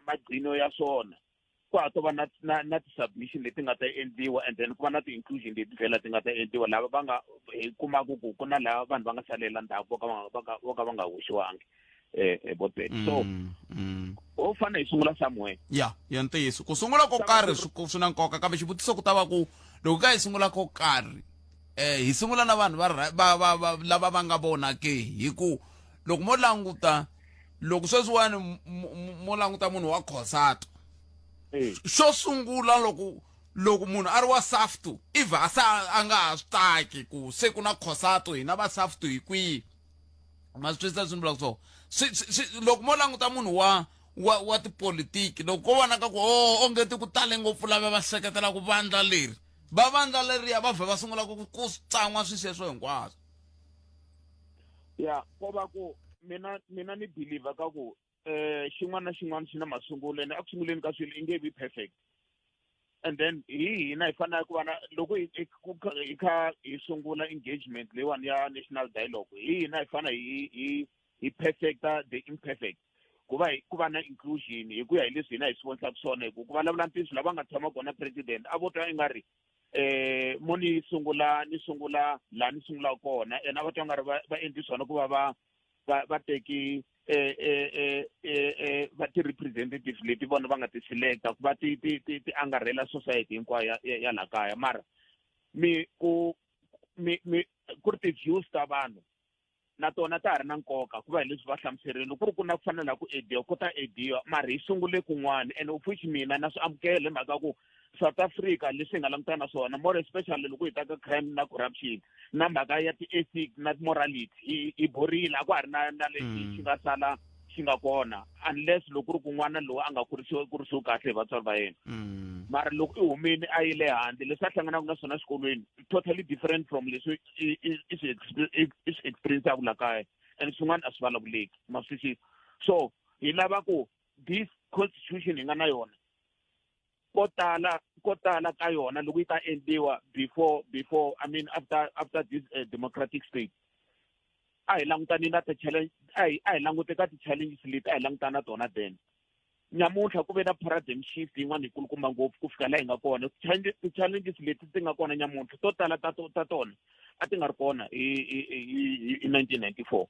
magcino ya swona ku ha to va na ti-submission leti nga ta endliwa and then ku va na ti-inclusion leti vhela ti nga ta endliwa lava va nga kumaku ku na lava vanhu va nga salela ndzhaku vo ka va nga hoxiwangi botbet so u fanele hi sungula somewhere ya ntiyiso ku sungula ko karhi swi na nkoka kambe xivutiso ku ta va ku loko ka hi sungula ko karhi hi sungula na vanhu lava va nga vona ke hi ku loko mo languta loko sweswiwani mo languta munhu wa COSATU xo sungula loko munhu a ri wa SAFTU iva a nga ha swi taki ku se ku na COSATU hina va SAFTU hi kwihi ma swi twisisa swini vulaka so loko mo languta munhu wa wa tipolitiki loko ko vona ka ku onge ti ku tale ngopfu lava va seketela ku vandla leri va vandla leriya va vhe va sungula ku tsan'wa swiseswo hinkwaswo ya ko va ku mina ni believe ka ku xin'wana na xin'wana xi na masungulo ene aku sunguleni ka swilo i nge vi perfect and then hina hi fanele ku va na loko hi kha hi sungula engagement leyiwani ya national dialogue hina hi fanele hi perfecta the imperfect ku va na inclusion hi ku ya hi leswi hina hi swi vonisaka swona hi ku vulavula ntiyiso lava nga tshama kona president a vo twa i nga ri mo ni sungula laha ni sungulaka kona ene a va twa nga ri va endli swona ku va teki va ti-representative leti vona va nga ti selecta ku va ti angarhela society hinkwayo ya laha kaya mara ku ri ti-views ta vanhu na tona ta ha ri na nkoka ku va hi leswi va hlamuserile ku ri ku na ku fanela ku ediwa ku ta ediwa mara hi sungule kun'wana and of which mina na swi amukele mhaka ku South Africa leswi hi nga langutana na swona more especially loko hi ta ka crime na corruption na mhaka ya ti-ethic na morality hi borile a ku ha ri na lexi xi nga sala xi nga kona unless loko ri kun'wana lowu a nga kurisiwi kahle hi vatswari va yena mara loko i humini a yi le handle leswi a hlanganaka na swona xikolweni totally different from leswi i swi experience-aku la kaya and swin'wana a swi vulavuleki maswisi so hi lava ku this constitution hi nga na yona ko tala ka yona loko yi ta endliwa before I mean after this democratic state a hi langutani na ti-challenge a hi langute ka ti-challenges leti a hi langutana na tona then nyamuntlha ku ve na paradigm shift yin'wana yikulukumba ngopfu ku fika laha hi nga kona ti-challenges leti ti nga kona nyamuntlha to tala ta tona a ti nga ri kona hi 1994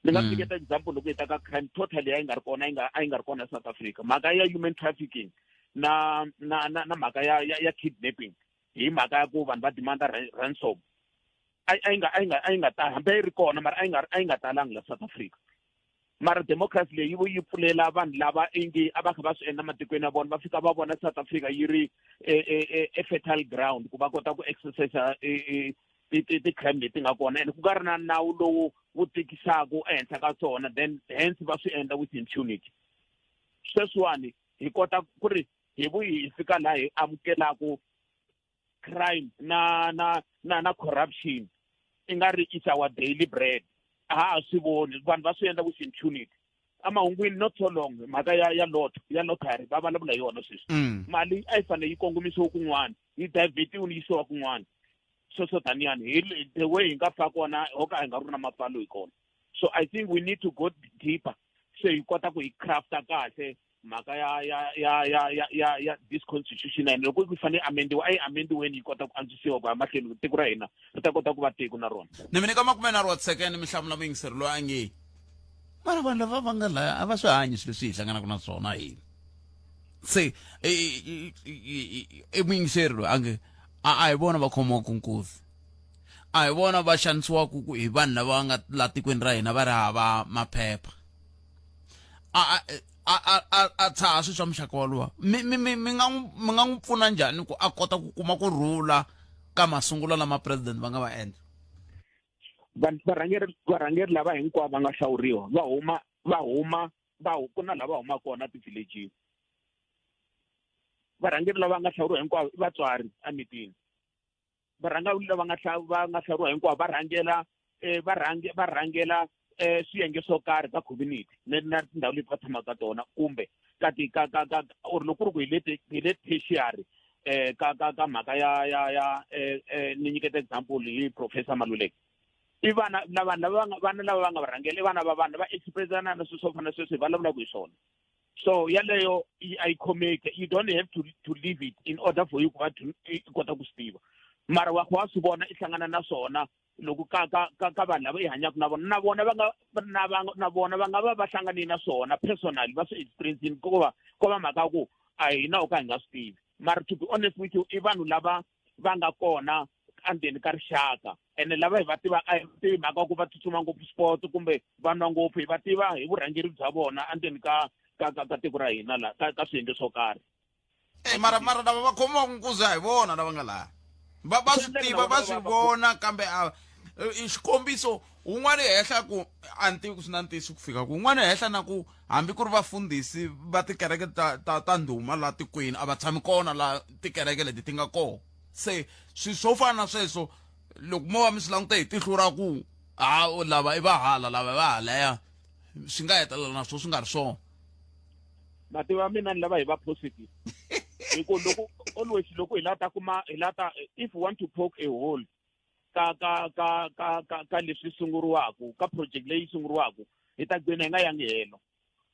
ni nga nyiketa example loko hi ta ka crime totally a yi nga ri kona a yi nga ri kona South Africa mhaka ya human trafficking na mhaka ya kidnapping hi mhaka ya ku vanhu va demanda ransom a yi nga ta hambi yi ri kona mara a yi nga talanga la South Africa mara democracy leyi yi pfulela vanhu lava ingi a va kha va swi endla matikweni ya vona va fika va vona South Africa yi ri a fertile ground ku va kota ku exercise ti-crime leti nga kona and ku nga ri na nawu lowu wu tikisaka ehenhla ka swona then hence va swi endla with impunity sweswiwani hi kota ku ri hi fika laha hi amukelaku crime na corruption i nga ri it's our daily bread a swi voni vanhu va swi endla with impunity amahungwini not so long mhaka ya lottery va vulavula hi yona sweswi mali a yi fanele yi kongomisiwa kun'wana yi divert-iwini yi yisiwa kun'wana so taniyani the way hi nga fa kona ho ka hi nga ri na mapfalo hi kona so I think we need to go deeper so hi kota ku hi crafta kahle mhaka ya this constitution and loko ku fanele amendiwa a yi amendiweni yi kota ku antswisiwa ku ya mahlweni tiko ra hina ri ta kota ku va tiko na rona ni mi nyika makumenharhu wa second mi hlamula vuyingiseri loyi a nge mara vanhu lava va nga laya a va swi hanyi swilo leswi hi hlanganaka na swona hina se muyingiseri loyi a nge a hi vona va khomiwaku nkuzi a hi vona va xanisiwaku hi vanhu lava nga la tikweni ra hina va ri hava maphepha a tshaha swi swa muxaka walowa mi nga n'wi pfuna njhani ku a kota ku kuma kurhula ka masungulo lama president va nga va endla varhangeri lava hinkwavo va nga hlawuriwa ku na lava huma kona ti-village varhangeri lava nga hlawuriwa hinkwavo i vatswari emitini varhangeri lava nga hlawuriwa hinkwavo va rhangela swiyenge swo karhi ka community na tindhawu leti va tshamaka tona kumbe or loko ku ri ku hi le tertiary ka mhaka ya ni nyiketa example hi Professor Maluleke i vana lava va nga varhangela i vana va vanhu va expressana na swilo swo fana sweswi hi vulavulaka hi swona so yaleyo a yi khomeki you don't have to leave it in order for you ku va kota ku swi tiva mara wa swi vona i hlangana na swona loko ka vanhu lava i hanyaka na vona va nga va hlanganile na swona personally va swi experiencing ko va mhaka ku a hina o ka hi nga swi tivi mara to be honest with you i vanhu lava va nga kona endzeni ka rixaka ene lava hi va tiva a hi tivi mhaka ku va tsutsuma ngopfu sport kumbe va nwa ngopfu hi va tiva hi vurhangeri bya vona endzeni ka tiko ra hina la ka swiyenge swo karhi mara lava va khomiwaku nkuzi hi vona lava nga laha va swi tiva va swi vona kambe xikombiso un'wana ehla ku anti ku sina ntisi ku fika ku un'wana ehla na ku hambi ku ri vafundhisi va tikereke ta ndhuma la tikweni a va tshami kona la tikereke leti ti nga kona se swi swo fana na sweswo loko mo va mi swi langute hi tihlo ra ku lava i vahala lava va halaya swi nga hetelela na swo swi nga ri swona mativa mina ni lava hi va positive because loko hi lata kuma hi lata if you want to poke a hole ka leswi sunguriwaku ka project leyi sunguriwaku hi ta gcina hi nga yangi helo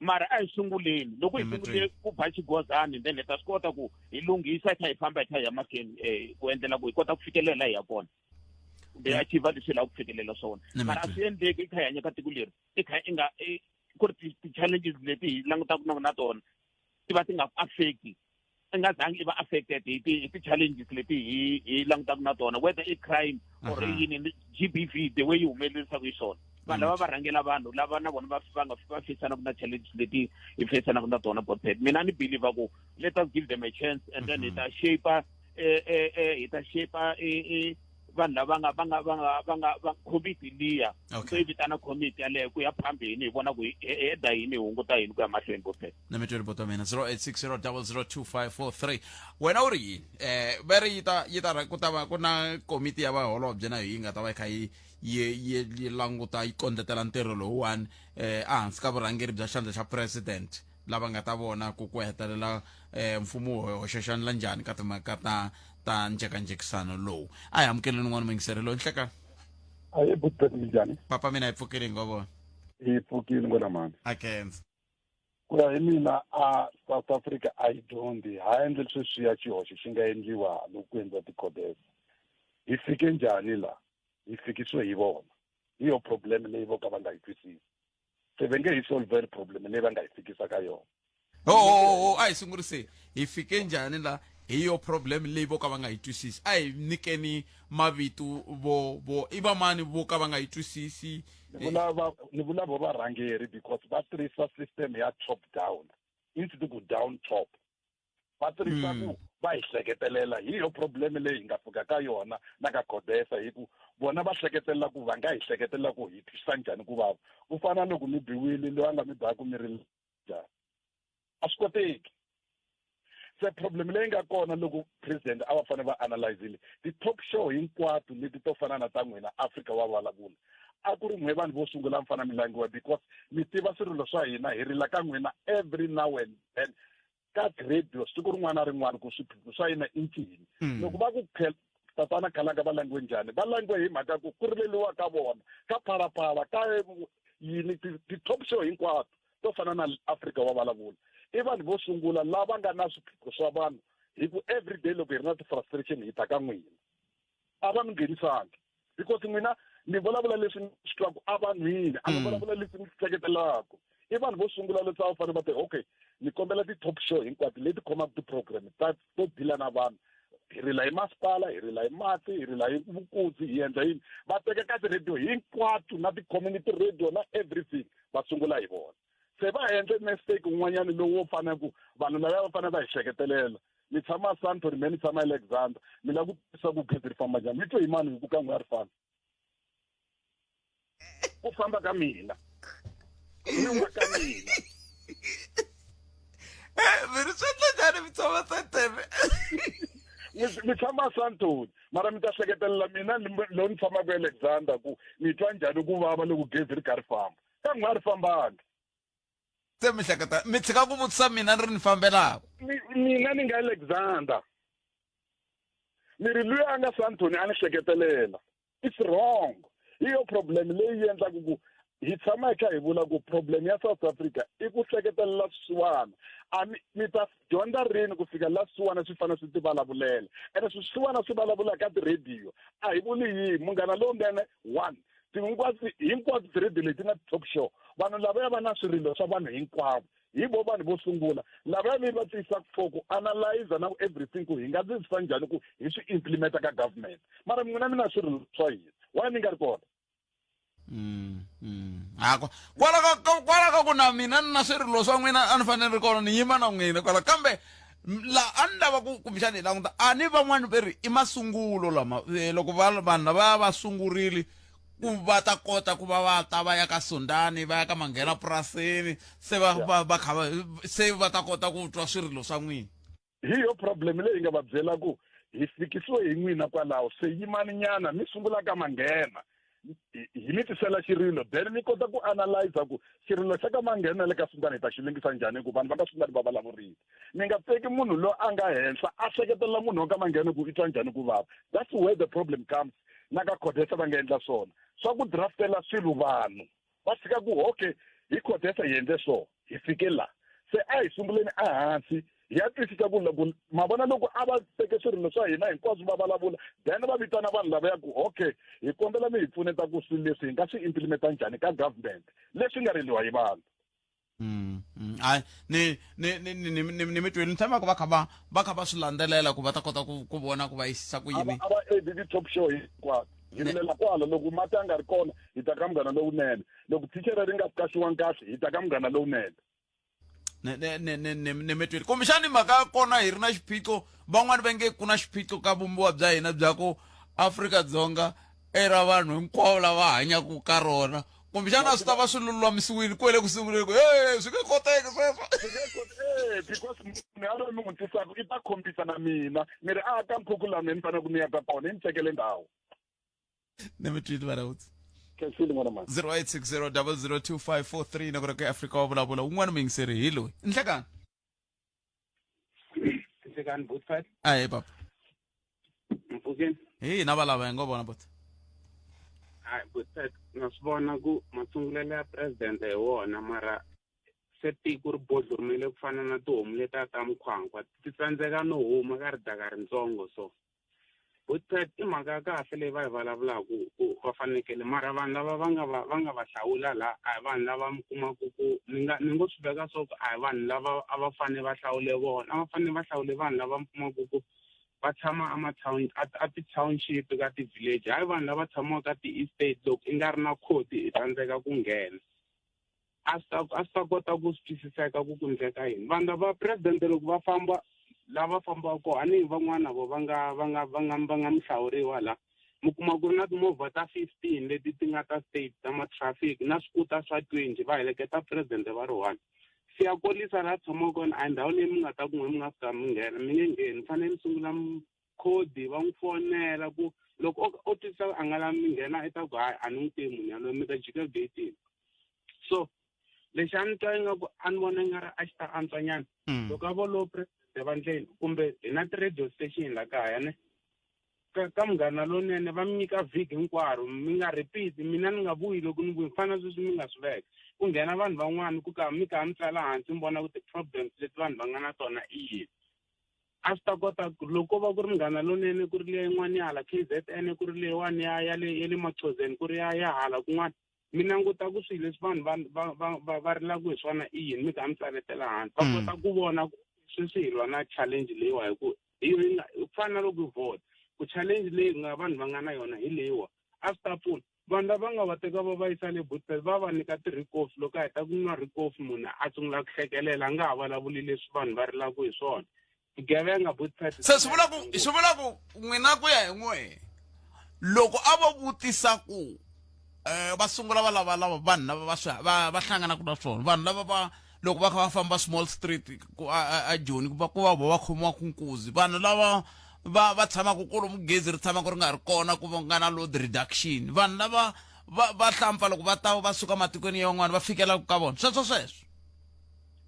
mara a hi sunguleni loko hi sungule ku ba xigozani then hi ta swi kota ku hi lunghisa hi kha hi famba hi kha hi ya mahlweni ku endlela ku hi kota ku fikelela hi ya kona kumbe achieve leswi lava ku fikelela swona mara a swi endleki i kha hi hanya ka tiko leri i kha i nga ku ri ti-challenges leti hi langutaka na tona ti va ti nga affecti i nga zangi i va affected hi ti-challenges leti hi langutaka na tona whether i crime or yini GBV the way yi humelerisaka hi swona vanhu lava va rhangela vanhu lava na vona va faceanaku na challenges leti hi faceanaku na tona both mina ni believe ku let us give them a chance and then hi ta shape vanhu lava committee liya so yi vitana committee yaleyo ku ya phambeni hi vona ku heda yini hi hunguta yini ku ya mahlweni bophela na mi tweri poto mina 0860002543 wena u ri yini va ri yi ta ku ta va ku na komiti ya vaholobye na yi nga ta va yi kha yi languta yi kondletela ntirho lowuwani ehansi ka vurhangeri bya xandla xa president lava nga ta vona ku hetelela mfumo wu hoxaxanela njhani ka timhaka ta njekanjekisano lowu a hi amukeleni n'wana mingiserelo nhleka a hi buteti minjhani papa mina hi pfukile ngo vona hi pfukile ngona mani a kenza ku ya hi mina a South Africa a yi dyondzi ha endle sweswiya xihoxo xi nga endliwa loko ku endliwa tikodesa hi fike njhani la hi fikisiwe hi vona hi yo problem leyi vo ka va nga yi twisisi se va nge hi solve problem leyi va nga hi fikisa ka yona a hi sungurise hi fike njhani la hi yo problem leyi vo ka va nga yi twisisi a hi nyikeni mavito vo i va mani vo ka va nga yi twisisi ni vulava varhangeri because va tirhisa system ya top down instead ku down top va tirhisa ku va hi hleketelela hi yo problem leyi hi nga fika ka yona na ka kodesa hi ku vona va hleketelela ku va nga hi hleketelela ku hi twisisa njhani ku vava ku fana loko mi biwile loyi a nga mi baku mi ri njhani a swi koteki se problem leyi nga kona loko president a va fanele va analyzile ti-top show hinkwato leti to fana na ta n'wina Africa wa vulavula a ku ri n'we vanhu vo sungula mi fana mi langiwa because mi tiva swirilo swa hina hi rila ka n'wina every now and then ka radio siku rin'wana na rin'wana ku swiphiqo swa hina i ncini loko va ku tatana khalanga va langiwe njhani va langiwe hi mhaka ku ku rileliwa ka vona ka phalaphala ka yini ti-top show hinkwato to fana na Africa wa vulavula i vanhu vo sungula lava nga na swiphiqo swa vanhu hi ku everyday loko hi ri na ti-frustration hi ta ka n'wina a va mi nghenisangi because n'wina ni vulavula leswi ni swi twaku a vanhwini a ni vulavula leswi ni hleketelaka i vanhu vo sungula leswi a va fanele va te okay ni kombela ti-top show hinkwato leti khomaka ti-program to dila na vanhu hi rila hi masipala hi rila hi mati hi rila hi vukuzi hi endla yini va teka ka ti-radio hinkwato na ti-community radio na everything va sungula hi vona se va endle mistake un'wanyana lowu wo fana ku vanhu lava va fanele va hi hleketelela mi tshama Santori me ni tshama Alexander mi la ku tisa ku gezi ri famba njhani mi twe hi mani hi ku ka n'we ri famba ku famba ka mina ni n'we ka mina mi ri swendla njhani mi tshama Santori mi tshama Santori mara mi ta hleketelela mina lowu ni tshamaka Alexander ku mi twa njhani ku vava loko gezi ri ka ri famba ka n'we ri fambanga se mi hleketa mi tshika ku vutisa mina ni ri ni fambelaka mina ni nga Alexander mi ri luya a nga Santoni a ni hleketelela it's wrong hi yo problem leyi endlaka ku hi tshama hi kha hi vula ku problem ya South Africa i ku hleketelela swisiwana mi ta dyondza rini ku fika la swisiwana swi fanele swi ti vulavulela ene swisiwana swi vulavula ka ti-radio a hi vuli yihi munghana lowunene one hinkwato ti-radio leti na top show vanhu lavaya va na swirilo swa vanhu hinkwavo hi vo vanhu vo sungula lavaya leyi va tiyisaka for ku analyze na ku everything ku hi nga twisisa njhani ku hi swi implementa ka government mara n'wina mi na swirilo swa hina why mi nga ri kona kwala ka ku na mina ni na swirilo swa n'wina a ni fanele ri kona ni yima na n'wina kwala kambe la a ni lava ku kumbexana hi languta a ni van'wani va ri i masungulo lama loko vanhu lava va sungurile ku va ta kota ku va ta ya ka Sondani va ya ka Manghena Purasini se se va ta kota ku twa swirilo swa n'wina. Hi yo problem leyi nga va byela ku hi fikisiwe hi n'wina kwalaho se yimani nyana mi sungula ka Manghena hi mi tisela xirilo then mi kota ku analyze ku xirilo xa ka Manghena le ka Sondani hi ta xi lunghisa njhani ku vanhu va ka Sondani va vulavurile. Mi nga teki munhu lo a nga henhla a seketela munhu wa ka Manghena ku i twa njhani ku vava. That's where the problem comes. Na ka Codesa va nga endla swona swa ku draftela swilo vanhu va fika ku okay hi Codesa hi endle so hi fike la se a hi sunguleni ehansi hi ya twisisa ku loko mavona loko a va teke swirilo swa hina hinkwaswo va vulavula then va vitana vanhu lava ya ku okay hi kombela mi hi pfuneta ku swilo leswi hi nga swi implementa njhani ka government leswi nga riliwa hi vanhu. Ai ni mitweni ni tshama ku va kha va swi landzelela ku va ta kota ku vona ku va yisisa ku yini. Ava edit top show hinkwato hi rilela kwala loko mati a nga ri kona hi ta ka Munghana Lowunene loko thichere ri nga kaxiwangi kahle hi ta ka Munghana Lowunene. ni mitweni kumbexani mhaka kona hi ri na xiphiqo van'wani va nge ku na xiphiqo ka vumbiwa bya hina bya ku Afrika-Dzonga era vanhu hinkwavo lava hanyaka ka rona kumbexana a swi ta va swi lulamisiwile ku le ku sunguleni ku swi nge koteki sweswo. Because munhu yaloye mi n'wi tisaka i ta khompisa na mina mi ri a ka Mphukula-meni ni fanele ku ni ya ka kona hi ni tekele ndhawu. ni mitweni varawuti 0860002543 na ku ri ka Afrika wa vulavula un'wana mi yingiseri hi loyi Nhlekani. Nhlekani Bootfat. Aye papa. Mpfukeni. Hi na valava hi ngo vona bot. Hayi Bootfat na swi vona ku masungulelo ya president hi wona mara se tiko ri bodlurumile ku fana na tihomu leta ta Mukhwankwa ti tsandzeka no huma ka ridaka ritsongo so. Bootfat i mhaka ya kahle leyi va hi vulavulaku ku va fanekele mara vanhu lava va nga va hlawula la a hi vanhu lava mi kumaku ku ni ngo swi veka so ku a hi vanhu lava a va fanele va hlawule vona a va fanele va hlawule vanhu lava mi kumaku ku va tshama a ti-township ka ti-village hayi vanhu lava tshamaka ka ti-estate loko i nga ri na khodi i tsandzeka ku nghena a swi ta kota ku swi twisiseka ku endleka yini vanhu lava president loko va famba lava fambaka kona a ni van'wana vo va nga mihlawuriwa la mi kuma ku ri na timovha ta 15 leti ti nga ta state ta ma-traffic na swikuta swa 20 va heleketa president va ri 1 siya kolisa la tshama kona a ndhawu leyi mi nga ta ku n'we mi nga fika mi nghena mi nge ngheni mi fanele mi sungula khodi va n'wi fonela ku loko o twisisa a nga lavi mi nghena i ta ku hayi a ni n'wi tivi munhu yaloye mi ta jika gate-ini so lexi a ni twa ingaku a ni vona i nga ri a xi ta antswanyana loko a vo lowu president va ndleni kumbe hi na ti-radio station la kaya ne ka Munghana Lowunene va mi nyika vhiki hinkwaro mi nga repeat mina ni nga vuyi loko ni vuyi fana sweswi mi nga swi veka ku nghena vanhu van'wana ku ka mi tsala hansi mi vona ku ti-problems leti vanhu va nga na tona i yini a swi ta kota loko va ku ri Munghana Lowunene ku ri leyi yin'wana ya hala KZN ku ri leyiwani ya le Machozeni ku ri ya hala kun'wana mi languta ku swilo leswi vanhu va rilaku hi swona i yini mi kha mi tsaletela hansi va kota ku vona sweswi hi lwa na challenge leyiwa hi ku ku fana na loko hi vota ku challenge leyi nga vanhu va nga na yona hi leyiwa a swi ta pfuna vanhu lava nga va teka va yisa le Bootfat va va nyika ti-recof loko a heta ku nwa recof munhu a sungula ku hlekelela a nga ha vulavuli leswi vanhu va rilaku hi swona vugevenga Bootfat se swi vula ku n'wina ku ya hi n'we loko a va vutisa ku va sungula va lava vanhu lava va hlanganaka na swona vanhu lava loko va kha va famba small street a Joni ku va khomiwa ku nkuzi vanhu lava va tshamaka kolomu gezi ri tshama ku ri nga ri kona ku nga na load reduction vanhu lava va hlampfa loko va suka matikweni yan'wana va fikela ka vona sweswo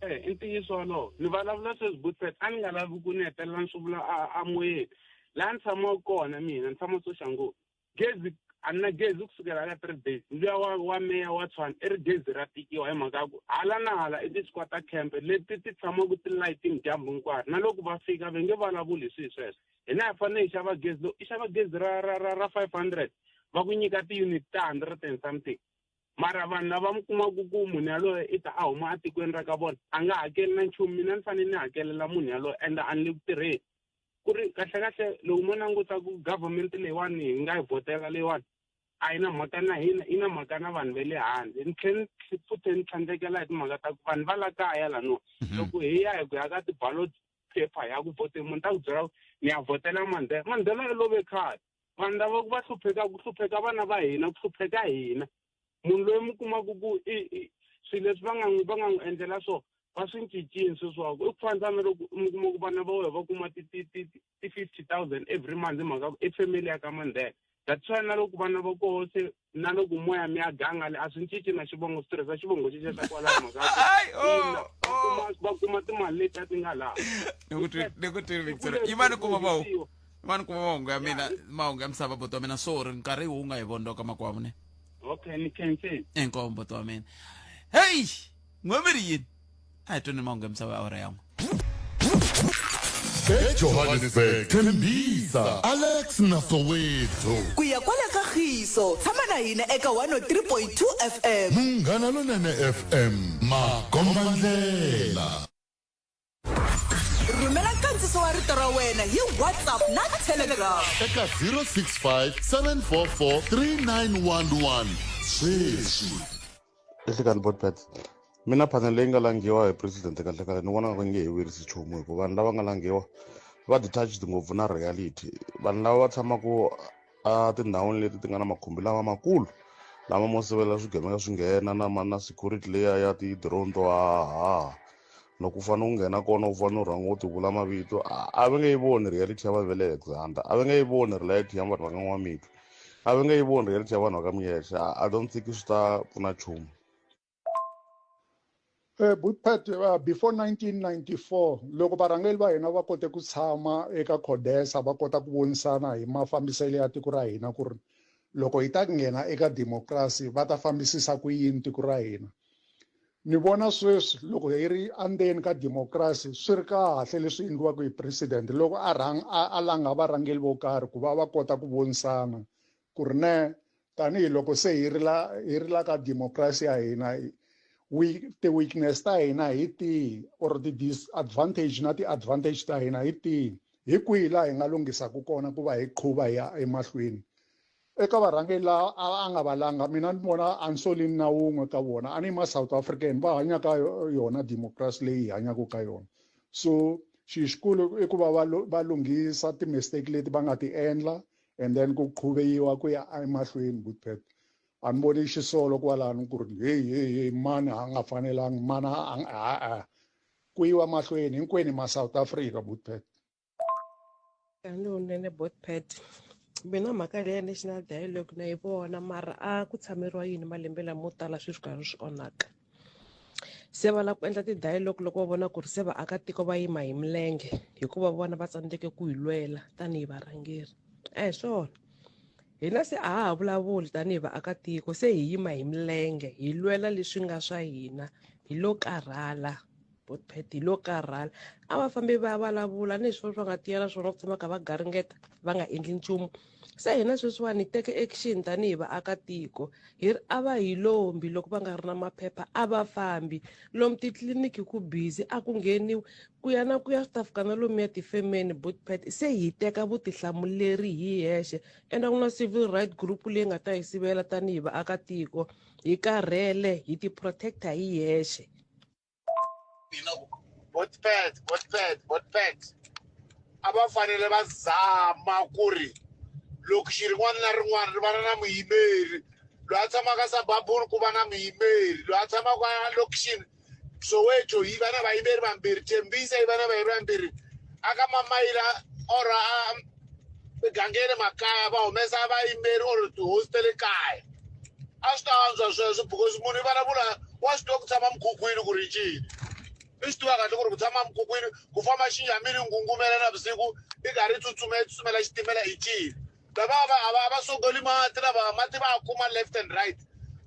i ntiyiso walowo ni vulavula sweswi Bootfat a ni nga lavi ku ni hetelela ni swi vula a moyeni laha ni tshamaka kona mina ni tshama Soshanguve gezi a ni na gezi kusukela ka 3 days luya wa meya wa Tshwane i ri gezi ra tikiwa hi mhaka ya ku hala na hala i ti-squatter camp leti ti tshamaka ti-lighting dyambu hinkwaro na loko va fika va nge vulavuli hi swilo sweswo hina hi fanele hi xava gezi i xava gezi ra 500 va ku nyika ti-unit ta 100 and something mara vanhu lava mi kumaku ku munhu yaloye i ta a huma atikweni ra ka vona a nga hakeli na nchumu mina ni fanele ni hakelela munhu yaloye and a ni le ku tirheni ku ri kahlekahle loko mo languta ku government leyiwani hi nga yi vhotela leyiwani a yi na mhaka na hina i na mhaka na vanhu va le handle ni tlhela ni futhi ni tlhandlekela hi timhaka ta ku vanhu va la kaya lano loko hi ya hi ku ya ka ti-ballot paper ya ku voteni munhu ta ku byela ni ya vhotela Mandela i love khale vanhu lava va hlupheka vana va hina ku hlupheka hina munhu loyi mi kumaku ku swilo leswi va nga n'wi endlela so va swi cincini sweswaku i ku fana na loko mi kuma ku vana va wena va kuma ti 50,000 every month hi mhaka ku i family ya ka mandela that's why na loko vana va koho se na loko moya mi ya ganga le a swi cinci na xivongo swi tirhisa xivongo xi xa kwalaho mhaka va kuma timali leti a ti nga laha ni ku twi Victoria imani kuma mahungu ya mina mahungu ya misava boto wa mina sorry nkarhi wu nga hi vondoka makwavo ne okay ni khense enkomo boto wa mina hey ngomiri yini a hi tweni mahungu ya misava ya awara yan'we eJohannesburg Tembisa Alex Nasowetho kuya kwala kagiso tshama na hina eka 103.2 FM Munghana Lonene FM Makombandlela rhumela nkandziso wa rito ra wena hi WhatsApp na Telegram eka 065 sweswi ehlekani botpats mina phana leyi nga langiwa hi president kahlekale ni vona nga nge hi wirisi chomu hikuva vanhu lava nga langiwa va detached ngopfu na reality vanhu lava va tshamaka tindhawini leti ti nga na makhumbi lama makulu lama mo sivela swigevenga swi nghena na security leya ya ti-drone to loko u fanele u nghena kona u fanele u rhanga u ti vula mavito a va nge yi voni reality ya vanhu va le Alexander a va nge yi voni reality ya vanhu va ka N'wamiti a va nge yi voni reality ya vanhu va ka Miyexe I don't think swi ta pfuna chumu Butpet before 1994 loko varhangeli va hina va kote ku tshama eka Codesa va kota ku vonisana hi mafambiselo ya tiko ra hina ku ri loko hi ta nghena eka democracy va ta fambisisa ku yini tiko ra hina ni vona sweswi loko hi ri andeni ka democracy swi ri kahle leswi endliwaka hi president loko a langa varhangeli vo karhi ku va kota ku vonisana ku ri ne tanihiloko se hi ri la ka democracy ya hina ti-weakness ta hina hi tihi or ti-disadvantage na ti-advantage ta hina hi tihi hi kwihi laha hi nga lunghisaka kona ku va hi qhuva hi ya emahlweni eka varhangeli laha a nga valanga mina ni vona a ni solini na wun'we ka vona a ni ma-South African va hanya ka yona democracy leyi hi hanyaka ka yona so xikulu i ku va va lunghisa ti-mistake leti va nga ti endla and then ku qhuveyiwa ku ya emahlweni Butpet a ni voni xisolo kwalano ku ri hey mani a nga fanelanga mana ku yiwa mahlweni hinkwenu ma-South Africa Butpet Nene Butpet mina mhaka leya national dialogue na yi vona mara a ku tshameriwa yini malembe lamo tala sweswi karhi swi onhaka se va lava ku endla ti-dialogue loko va vona ku ri se vaakatiko va yima hi milenge hikuva vona va tsandzeke ku hi lwela tanihi varhangeri a hi swona hina se a ha vulavuli tanihi vaakatiko se hi yima hi milenge hi lwela leswi nga swa hina hi lo karhala Butpet hi lo karhala a va fambi va vulavula ni swilo swa nga tiyela swona ku tshama ka va garingeta va nga endli nchumu se hina sweswiwani hi teke action tanihi vaakatiko hi ri a va hi lombi loko va nga ri na maphepha a va fambi lomu titliliniki ku busy a ku ngheniwi ku ya swi ta fika na lomu ya tifemeni Butpet se hi teka vutihlamuleri hi hexe enda ku na civil right group leyi nga ta hi sivela tanihi vaakatiko hi karhele hi ti-protector hi hexe Butpet a va fanele va zama ku ri loko xi rin'wana na rin'wana ri va na muyimeri loyi a tshamaka Sababuni ku va na muyimeri loyi a tshamaka lokixini Soweto yi va na vayimeri vambirhi Tembisa yi va na vayimeri vambirhi aka Mamayila or migangeni makaya va humesa vayimeri or tihostele kaya a swi ta antswa sweswo because munhu i vulavula wa swi tiva ku tshama mukhukhwini ku ri cini i swi tiva kahle ku ri ku tshama mukhukhwini ku famba xinyamini ngungumela na vusiku i karhi tsutsumela xitimela hi cini va sogoli mati mati va kuma left and right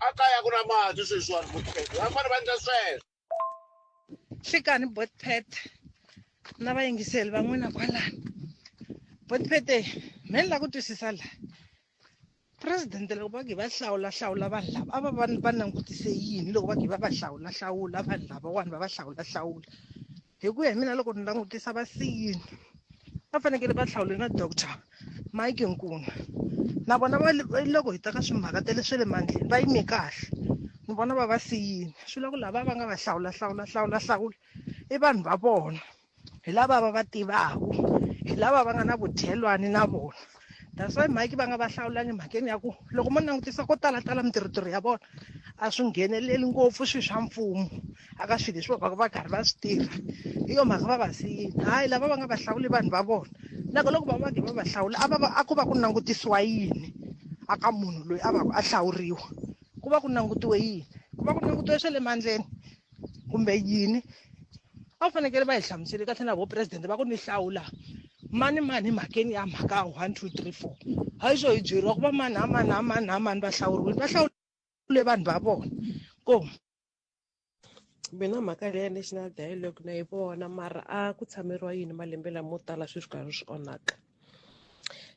a kaya ku na mati sweswiwani Butpet va fanele va endla sweswo Hlikani Butpet na vayingiseli van'wina kwalani Butpet me ni la ku twisisa la president loko va va hlawula vanhu lava a va langutise yini loko va va hlawula vanhu lava vanhu va hlawula hi ku ya hi mina loko ni langutisa va siyini va fanekele va hlawule na Dr. Mike Nkuna na vona loko hi taka swimhaka ta leswi le mandleni va yime kahle ni vona va siyini swi la ku lava va nga va hlawula i vanhu va vona hi lava va tivaka hi lava va nga na vudyelwani na vona that's why Mike va nga va hlawulangi mhakeni ya ku loko mo langutisa ko talatala mintirhotirho ya vona a swi ngheneleli ngopfu swilo swa mfumo aka swilo leswi va karhi va swi tirha hi yo mhaka va va siyini hayi lava va nga va hlawuli vanhu va vona loko va va hlawula a ku va ku langutisiwa yini aka munhu loyi a va a hlawuriwa ku va ku langutiwe yini ku va ku langutiwe swa le mandleni kumbe yini a fanekele va hi hlamuseli kahle na vo president va ku ni hlawula mani mhakeni ya mhaka 1 2 3 4 hayi swo hi byeriwa ku va mani va hlawuriwile vanhu va vona ko mina mhaka leya national dialogue na yi vona mara a ku tshameriwa yini malembe lamo tala sweswi karhi swi onhaka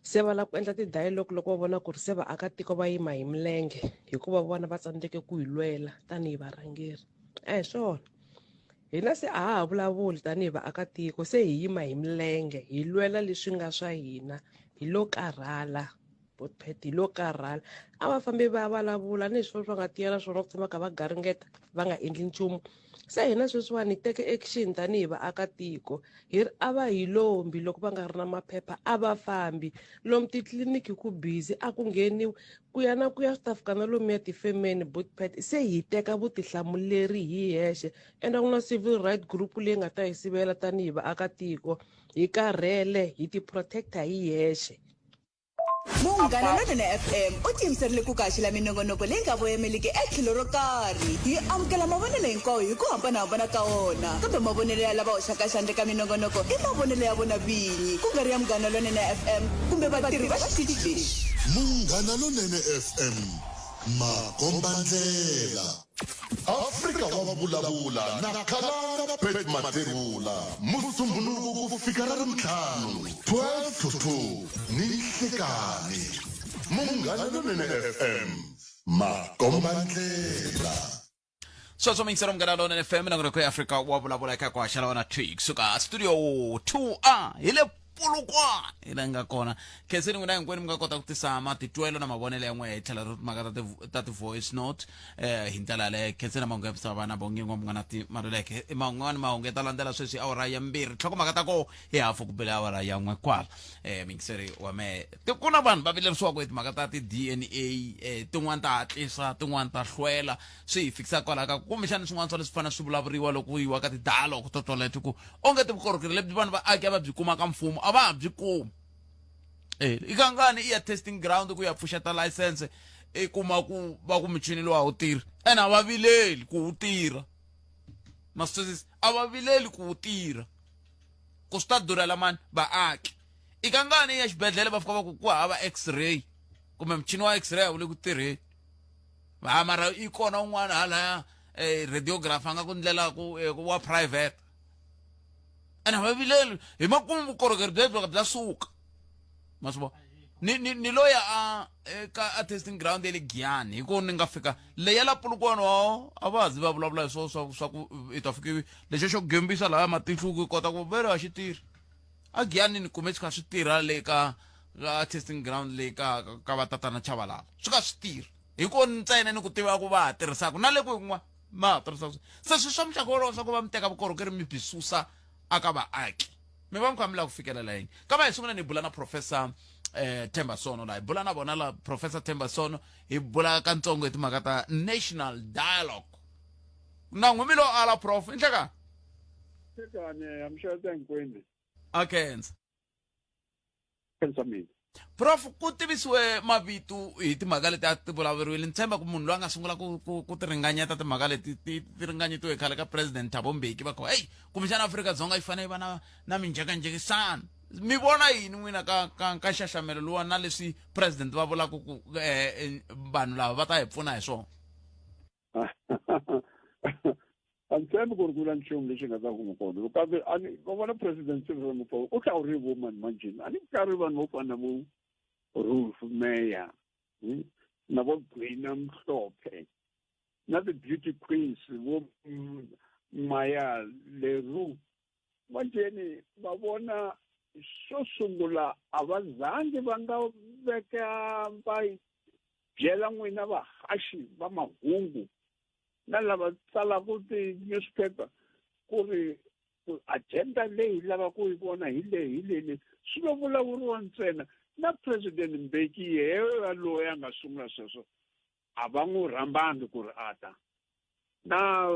se va lava ku endla ti-dialogue loko va vona ku ri se vaakatiko va yima hi milenge hikuva vona va tsandzeke ku hi lwela tanihi varhangeri swona hina se a ha vulavuli tanihi vaakatiko se hi yima hi milenge hi lwela leswi nga swa hina hi lo karhala hi lo karhala a va fambi va vulavula ni swilo swa nga tiyela swona ku tshama ka va garingeta va nga endli nchumu se hina sweswiwani hi teke action tanihi vaakatiko hi ri a va hi lombi loko va nga ri na maphepha a va fambi lomu titliliniki ku busy a ku ngheniwi ku ya swi ta fika na lomu ya tifemeni Buttpet se hi teka vutihlamuleri hi hexe ende ku na civil right group leyi nga ta hi sivela tanihi vaakatiko hi karhele hi ti-protector hi hexe Munghana Lonene FM u tiyimiserile ku kaxila minongonoko leyi nga voyameliki etlhelo ro karhi hi amukela mavonelo hinkwawo hi ku hambanahambana ka wona kambe mavonelo ya lava hoxaka xandla ka minongonoko i mavonelo ya vona vinyi ku nga ri ya Munghana Lonene FM kumbe vatirhi va xitichi lexi. Munghana Lonene FM makombandlela Afrika wa vulavula na Kalanga Pet Materula Musumbuluku ku fika ra rimtlhanu 12 to 2 ni nhlekani Munghana Lonene FM makombandlela so mingisela Munghana Lonene FM na ngoko ya Afrika wa vulavula eka kwa xala wana tweak suka studio 2A ile pulukwa ila nga kona kheseni n'wina hinkwenu mi nga kota ku tisa matitwelo na mavonelo ya n'we hi tlhela ri timhaka ta ti-voice note hi ndlela leyo khenseni mahungu ya misava vana vongingo mi nga na timaluleke man'wani mahungu ya ta landzela sweswi awara ya mbirhi tlhokomhaka ta ko hi hafu ku bela awara ya n'we kwala mingiseri wa me ku na vanhu va vilerisiwaka hi timhaka ta ti-DNA tin'wani ta hatlisa tin'wani ta hlwela swi hi fikisa kwala ka kumbexani swin'wana swa leswi fana swi vulavuriwa loko yiwa ka ti-dialogue to toleto ku onge ti vukorhokeri lebyi vanhu vaaki va byi kuma ka mfumo a va byi kuma ikangani i ya testing ground ku ya pfuxeta license i kuma ku va ku michini lowa wu tirha ene a va vileli ku wu tirha masitwisisi a va vileli ku wu tirha ku swi ta durhela mani vaaki ikangani i ya xibedhlele va fika va ku hava x-ray kumbe michini wa x-ray a wu le ku tirheni mara i kona un'wana halaya radiographer a nga ku ndlela wa private ene va vileli hi makumu vukorhokeri byebyo bya suka masvo ni loya a testing ground ya le Giyani hi ku ni nga fika leya la pulukwana a va zi va vulavula hi swa ku i ta fika lexo xo gembisa laha matihlu ku kota ku veri a xi tirhi a Giyani ni kume xi kha swi tirha le ka testing ground le ka va tatana Chabalala swi ka swi tirha hi ku ntsena ni ku tiva ku va tirhisaka na le ku yin'wana ma tirhisaka se swi swa muxaka wolowo swa ku va mi teka vukorhokeri mi byi susa aka vaaki mi va mi kha mi lava ku fikelela yini kama hi sungula ni bula na Professor Themba Sono la hi bula na vona la Professor Themba Sono hi bula kantsongo hi timhaka ta national dialogue na n'wi mi lo ala prof i nhlekani amshata nkwende akenza kenza mina prof ku tivisiwe mavito hi timhaka leti a ti vulavuriwile ni tshemba ku munhu loyi a nga sungula ku ti ringanyeta timhaka leti ti ringanyetiwe khale ka president Thabo Mbeki va kho hey kumbexana Afrika-Dzonga yi fanele yi va na minjhekanjhekisano mi vona yini n'wina ka nxaxamelo luwa na leswi president va vulaka ku vanhu lava va ta hi pfuna hi swona a ni tshembi ku ri ku na nchumu lexi nga ta kuma kona kambe va vona president Cyril Ramaphosa u hlawurile vo mani manjini a ni karhi vanhu vo fana na vo Ruth Meyer na vo Gwina Mhlophe na the-beauty queens vo Maya Leroux manjeni va vona xo sungula a va zangi va nga veka va byela n'wina vahaxi va mahungu na lava tsalaka ti-newspaper ku ri agenda leyi lava ku yi vona hi leyi swi lo vulavuriwa ntsena na president Mbeki yeyo loyi a nga sungula sweswo a va n'wi rambangi ku ri ata na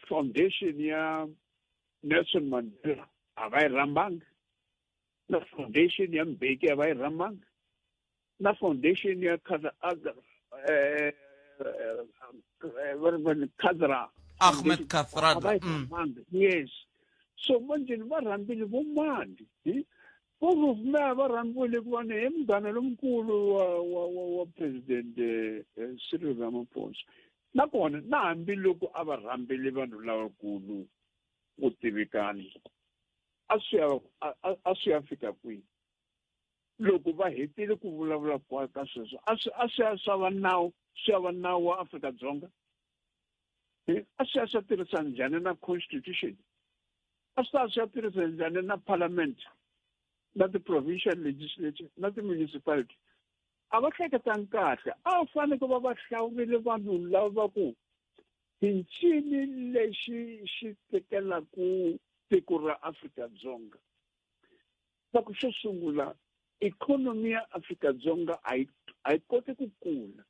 foundation ya Nelson Mandela a va yi rambangi na foundation ya Mbeki a va yi rambangi na foundation ya Khadra Ahmed Kathrada yes so manje va rhambile vo mani vo rhumela va rhambile ku va ne munghana lomukulu wa president Cyril Ramaphosa nakona na hambiloko a va rhambile vanhu lavakulu vo tivikana a swi ya fika kwihi loko va hetile ku vulavula ka sweswo a swi va nawu wa Afrika-Dzonga a swi ya tirhisana njhani na constitution a swi ya tirhisana njhani na parliament na ti-provincial legislature na ti-municipality a va hleketanga kahle a fanele ku va va hlawurile vanhu lava ku hi ncini lexi xi tekelaku tiko ra Afrika-Dzonga va ku xo sungula ikhonomi ya Afrika-Dzonga a yi koti ku kula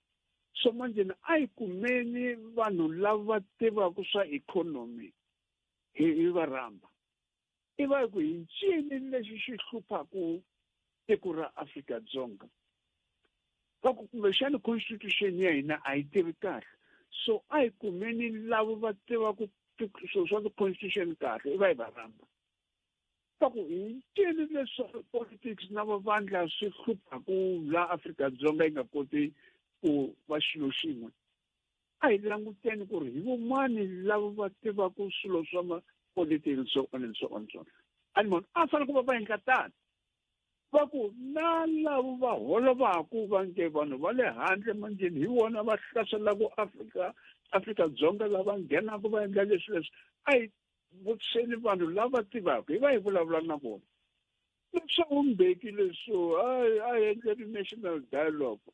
so manje a yi kumeni vanhu lava tivaka swa ikhonomi hi va rhamba i va ku hi ncini lexi xi hluphaku tiko ra Afrika-Dzonga va ku kumbexani constitution ya hina a yi tivi kahle so a yi kumeni lava va tivaku swilo swa ti-constitution kahle i va yi va rhamba va ku hi ncini leswi politics na vavandla swi hluphaku la Afrika-Dzonga yi nga koti ku va xilo xin'we a hi languteni ku ri hi vumani lava va tivaku swilo swa ma-politics so on and so on so a fanele ku va endla tani va ku na lava va holovaku va nge vanhu va le handle manjeni hi vona va hlaselaku Afrika-Dzonga lava nghenaka va endla leswi a hi vutiseni vanhu lava tivaka hi va hi vulavula na vona leswo Mbeki leswo a endleri national dialogue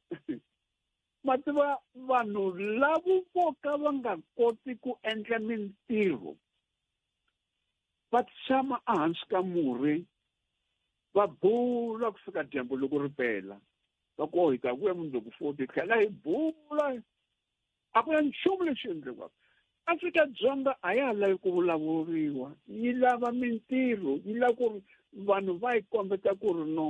ma tiva vanhu lavo vo ka va nga koti ku endla mintirho va tshama ehansi ka murhi va bula ku fika dyambu loko ri pela va ku hi ta vuya mundzuku futhi tlhela hi bula a ku na nchumu lexi endliwaka Afrika-Dzonga a ya lavi ku vulavuriwa yi lava mintirho yi lava ku ri vanhu va yi kombeta ku ri no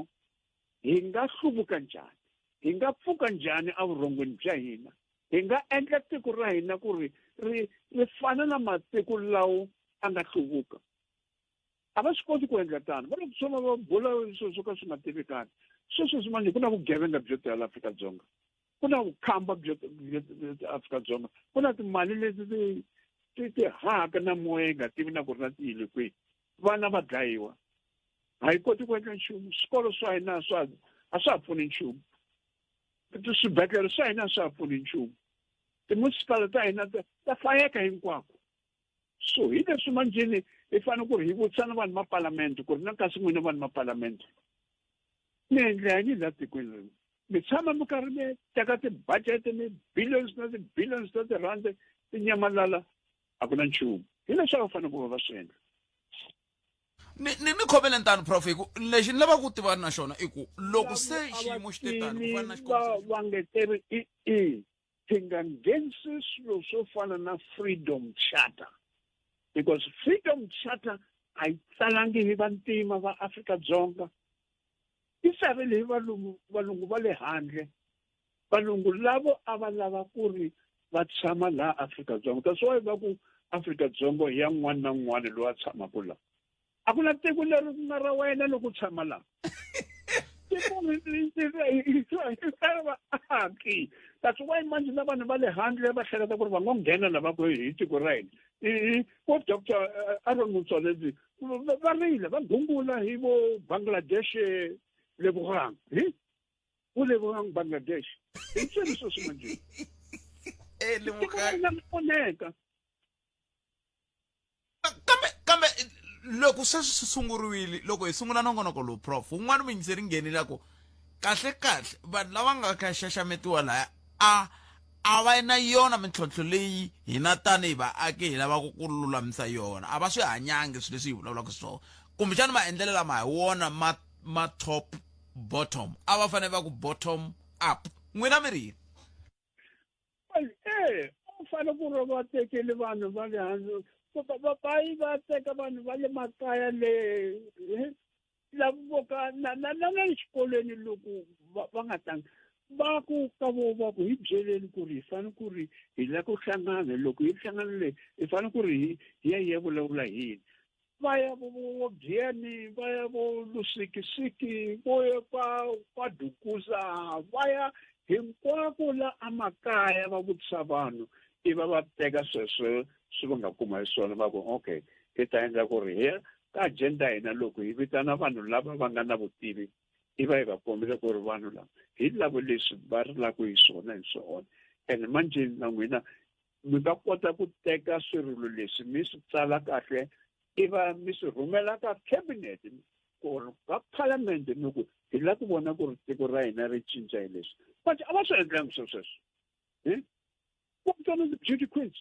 hi nga hluvuka njhani hi nga pfuka njhani evurhongweni bya hina hi nga endla tiko ra hina ku ri ri fana na matiko lawo a nga hluvuka a va swi koti ku endla tani va le kusoma va bula swilo swo ka swi nga tivikani sweswi manje ku na vugevenga byo tala Afrika-Dzonga ku na vukhamba byo Afrika-Dzonga ku na timali leti ti haka na moya yi nga tivi na ku ri na tiyile kwihi vana va dlayiwa a yi koti ku endla nchumu swikolo swa hina a swa ha pfuni nchumu swibedhlele swa hina a swa ha pfuni nchumu ti-municipality ta hina ta fayeka hinkwako so hi leswi manjeni hi fanele ku ri hi vutisana vanhu mapalamende ku ri na kasi n'wina vanhu mapalamende mi endla yini laha tikweni leri mi tshama mi karhi mi teka ti-budget mi billions na ti-billions ta tirhandi ti nyamalala a ku na nchumu hi leswi a va fanele ku va va swi endla ni khomele ntani prof hi ku lexi ni lava ku tiva na xona i ku loko se xiyimo xi te tani ku fana na va ngeteri ti nga nghenisi swilo swo fana na freedom charter because freedom charter a yi tsalangi hi vantima va Afrika-Dzonga yi savele hi valungu va le handle valungu lavo a va lava ku ri va tshama laha Afrika-Dzonga that's why va ku Afrika-Dzonga ya n'wana na n'wana loyi a tshamaka laha a ku na tiko leri ku nga ra wena loko u tshama laha that's why manje na vanhu va le handle va hleketa ku ri va ngo nghena lava ku hi tiko ra hina vo Dr. Aaron Motsoaledi va rila va gungula hi vo Bangladesh Lebogang vo Lebogang Bangladesh hi swilo swo swi manje Lebogang kambe loko se swi sunguriwile loko hi sungula nongonoko lowu prof un'wana mi yingiseri nghenile ku kahle vanhu lava nga ka xaxametiwa laya a va na yona mintlhontlho leyi hina tanihi vaaki hi lavaka ku lulamisa yona a va swi hanyangi swilo leswi hi vulavulaka swona kumbexana maendlelo lama hi wona ma top bottom a va fanele va ku bottom up n'wina mi ri u fanele ku ri va tekele vanhu va le hansi va teka vanhu va le makaya le lavo ka na le xikolweni loko va nga tanga va ku ka vo va ku hi byeleni ku ri hi fanele ku ri hi la ku hlangana loko hi hlanganile hi fanele ku ri hi ya vulavula yini va ya vo byeni va ya vo lusikisiki vo ya kwa dukuza va ya hinkwako la amakaya va vutisa vanhu iva va teka sweswo swi va nga kuma hi swona va ku okay hi ta endla ku ri hi ka agenda hina loko hi vitana vanhu lava va nga na vutivi iva hi va kombela ku ri vanhu lava hi lavo leswi va ri lava hi swona and manje na n'wina mi nga kota ku teka swirilo leswi mi swi tsala kahle iva mi swi rhumela ka cabinet or ka parliament mi ku hi lava ku vona ku ri tiko ra hina ri cinca hi leswi manje a va swi endlangi sweswo kutana beauty queens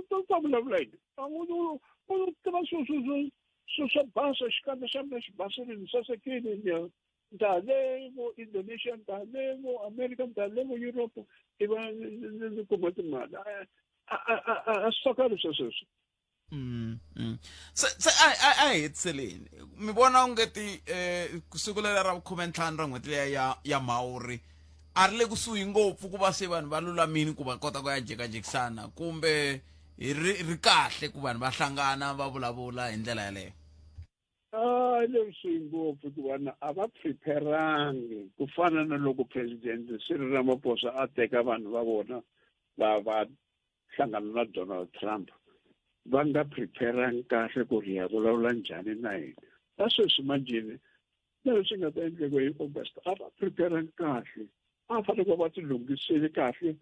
to ta vulavula yini u tiva swo basa xikandza xa mina xi basile ni sasekile ni ta le vo Indonesia ni ta le vo America ni ta le vo Europe iva ni kuma timali a swi fakali sweswo se a hetseleni mi vona ungeti siku leri ra 15 ra n'hweti leya ya Mhawuri a ri le kusuhi ngopfu ku va se vanhu va lulamini ku va kota ku ya jekajekisana kumbe ri kahle ku vanhu va hlangana va vulavula hi ndlela yaleyo leswi ngopfu ku vana a va preparangi ku fana na loko president Cyril Ramaphosa a teka vanhu va vona va hlangana na Donald Trump va nga preparangi kahle ku ri ya vulavula njhani na yena ta sweswi manjini leswi nga ta endleka hi August a va preparangi kahle a fanele va ti lunghisile kahle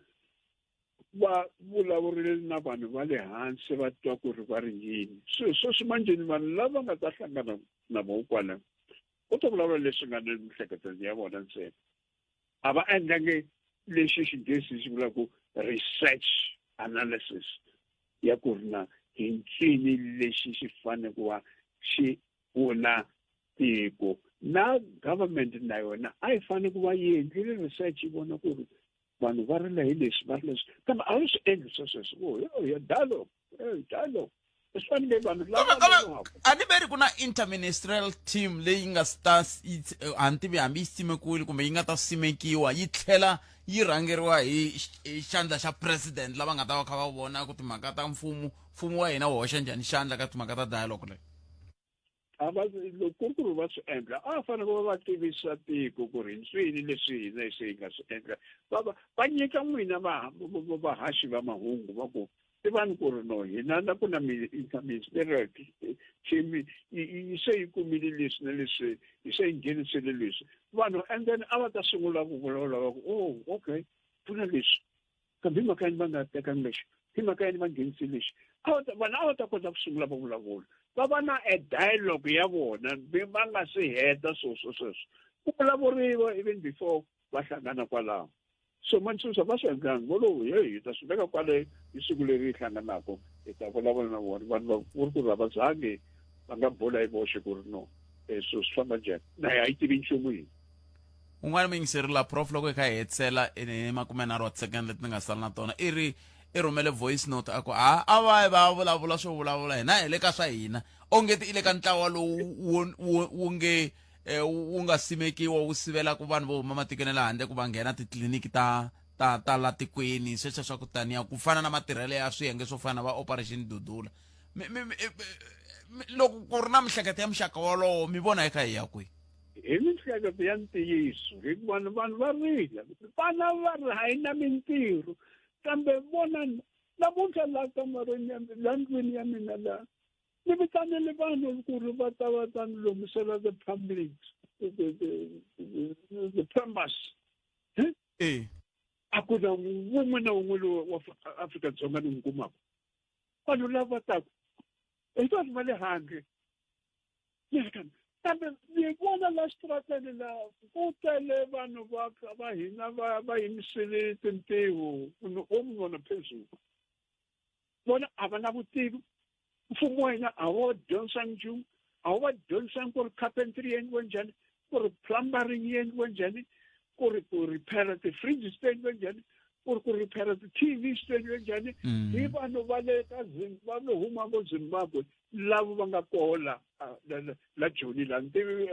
va vulavurile na vanhu va le hansi va twa ku ri va ri yini sweswi manjini vanhu lava nga ta hlangana na vona kwala u ta vulavula leswi nga ni mihleketweni ya vona ntsena a va endlangi lexi xinghezi xi vulaku research analysis ya ku ri na hi ncini lexi xi fanele ku va xi pfuna tiko na government na yona a yi fanele ku va yi endlile research yi vona ku ri vanhu va rila hi leswi va ri leswi kambe a wu swi endli sweswo ya dialogue swi fanele vanhu lava a ni veri ku na interministerial team leyi nga a ni tivi hambi yi simekiwile kumbe yi nga ta simekiwa yi tlhela yi rhangeriwa hi xandla xa president lava nga ta va kha va vona ku timhaka ta mfumo wa hina wu hoxa njhani xandla ka timhaka ta dialogue leyi loko ku ri va swi endla a fanele ku va tivisa tiko ku ri swini leswi hina hi nga swi endla va nyika n'wina vahaxi va mahungu va ku i vanhu ku ri no hina na ku na ministerial team yi se yi kumile leswi na leswi yi se yi nghenisile leswi vanhu and then a va ta sungula ku vulavula va ku okay pfuna leswi kambe hi mhaka yini va nga tekangi lexi hi mhaka yini va nghenisile lexi vanhu a va ta kota ku sungula va vulavula va va na a dialogue ya vona va nga si heta sweswo ku vulavuriwa even before va hlangana kwalaho so mansusa va swi endlangi volovo hi ta swi veka kwale hi siku leri hi hlanganako hi ta vulavula na vona vanhu ku ri ku ri va zangi va nga bola hi voxe ku ri no so swi famba njhani naye a yi tivi nchumu yini un'wana mi yingiserila prof loko hi kha hi hetisela makumenharhu wa tisecond leti ni nga sala na tona i rhumele voice note a ku a va vulavula swo vulavula hina hi le ka swa hina ongeti i le ka ntlawa lowu wu nga simekiwa wu sivela ku vanhu vo huma matikweni le handle ku va nghena titliliniki ta la tikweni sweswo swa ku taniya ku fana na matirhelo ya swiyenge swo fana na va operation Dudula loko ku ri na mihleketo ya muxaka wolowo mi vona hi kha hi ya kwihi hi mihleketo ya ntiyiso hikuva vanhu va rila vana va ri hayi na mintirho kambe vona namuntlha laha kamareni laha ndlwini ya mina laha ni vitanele vanhu ku ri va ta ni lomisela the public the plumbers a ku na wun'we na wun'we lowu wa Afrika-Dzonga ni n'wi kumaka vanhu lava taka hi vanhu va le handle kambe ni vona la xitarateni laha ku tele vanhu va hina va yimisele tintiho munhu o n'wi vona phezulu vona a va na vutivi mfumo wa hina a wo dyondzisa nchumu a wo va dyondzisa ku ri carpentry endliwe njhani ku ri plumbering yi endliwe njhani, ku ri ku repair ti-fridge swi endliwe njhani, ku repair ti-TV swi endliwe njhani. Hi vanhu va le ka va le huma vo Zimbabwe lavo va nga kola la Joni la ntivi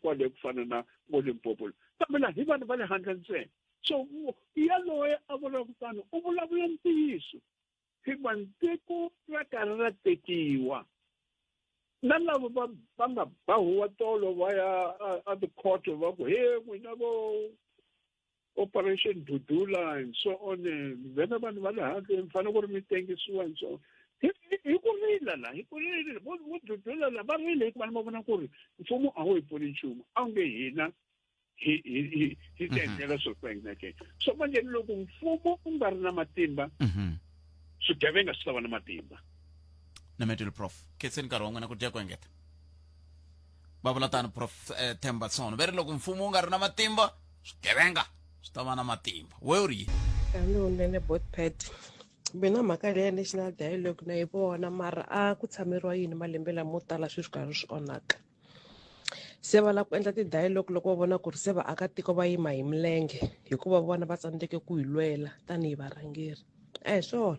kwale ku fana na vo Limpopo, kambe la hi vanhu va le handle ntsena. So yaloye a vulaka tano u vulavula ntiyiso, hikuva tiko ra karhi ra tekiwa na lavo va nga bahuwa tolo va ya a ti-court va ku he n'wina vo Operation Dudula and so on, vena vanhu va le handle mi fanele ku ri mi tengisiwa and so on. Hi ku rila la, hi ku rila vo Dudula la va rile hikuva va vona ku ri mfumo a wu hi pfuni nchumu, a wu nge hina hi tiendlela swo fana ke. So manje loko mfumo u nga ri na matimba, swigevenga swi ta va na matimba. Nametile Prof khetseni nkarhi wa n'wina ku dya ku engeta. Va vula tani Prof Themba Sono, va ri loko mfumo wu nga ri na matimba swigevenga swi ta va na matimba. We u ri yini? Nene Botpet, mina mhaka leya National Dialogue na yi vona, mara a ku tshameriwa yini malembe lamo tala sweswi karhi swi onhaka. Se va lava ku endla ti-dialogue loko va vona ku ri se vaakatiko va yima hi milenge hikuva vona va tsandzeke ku hi lwela tanihi varhangeri. A hi swona,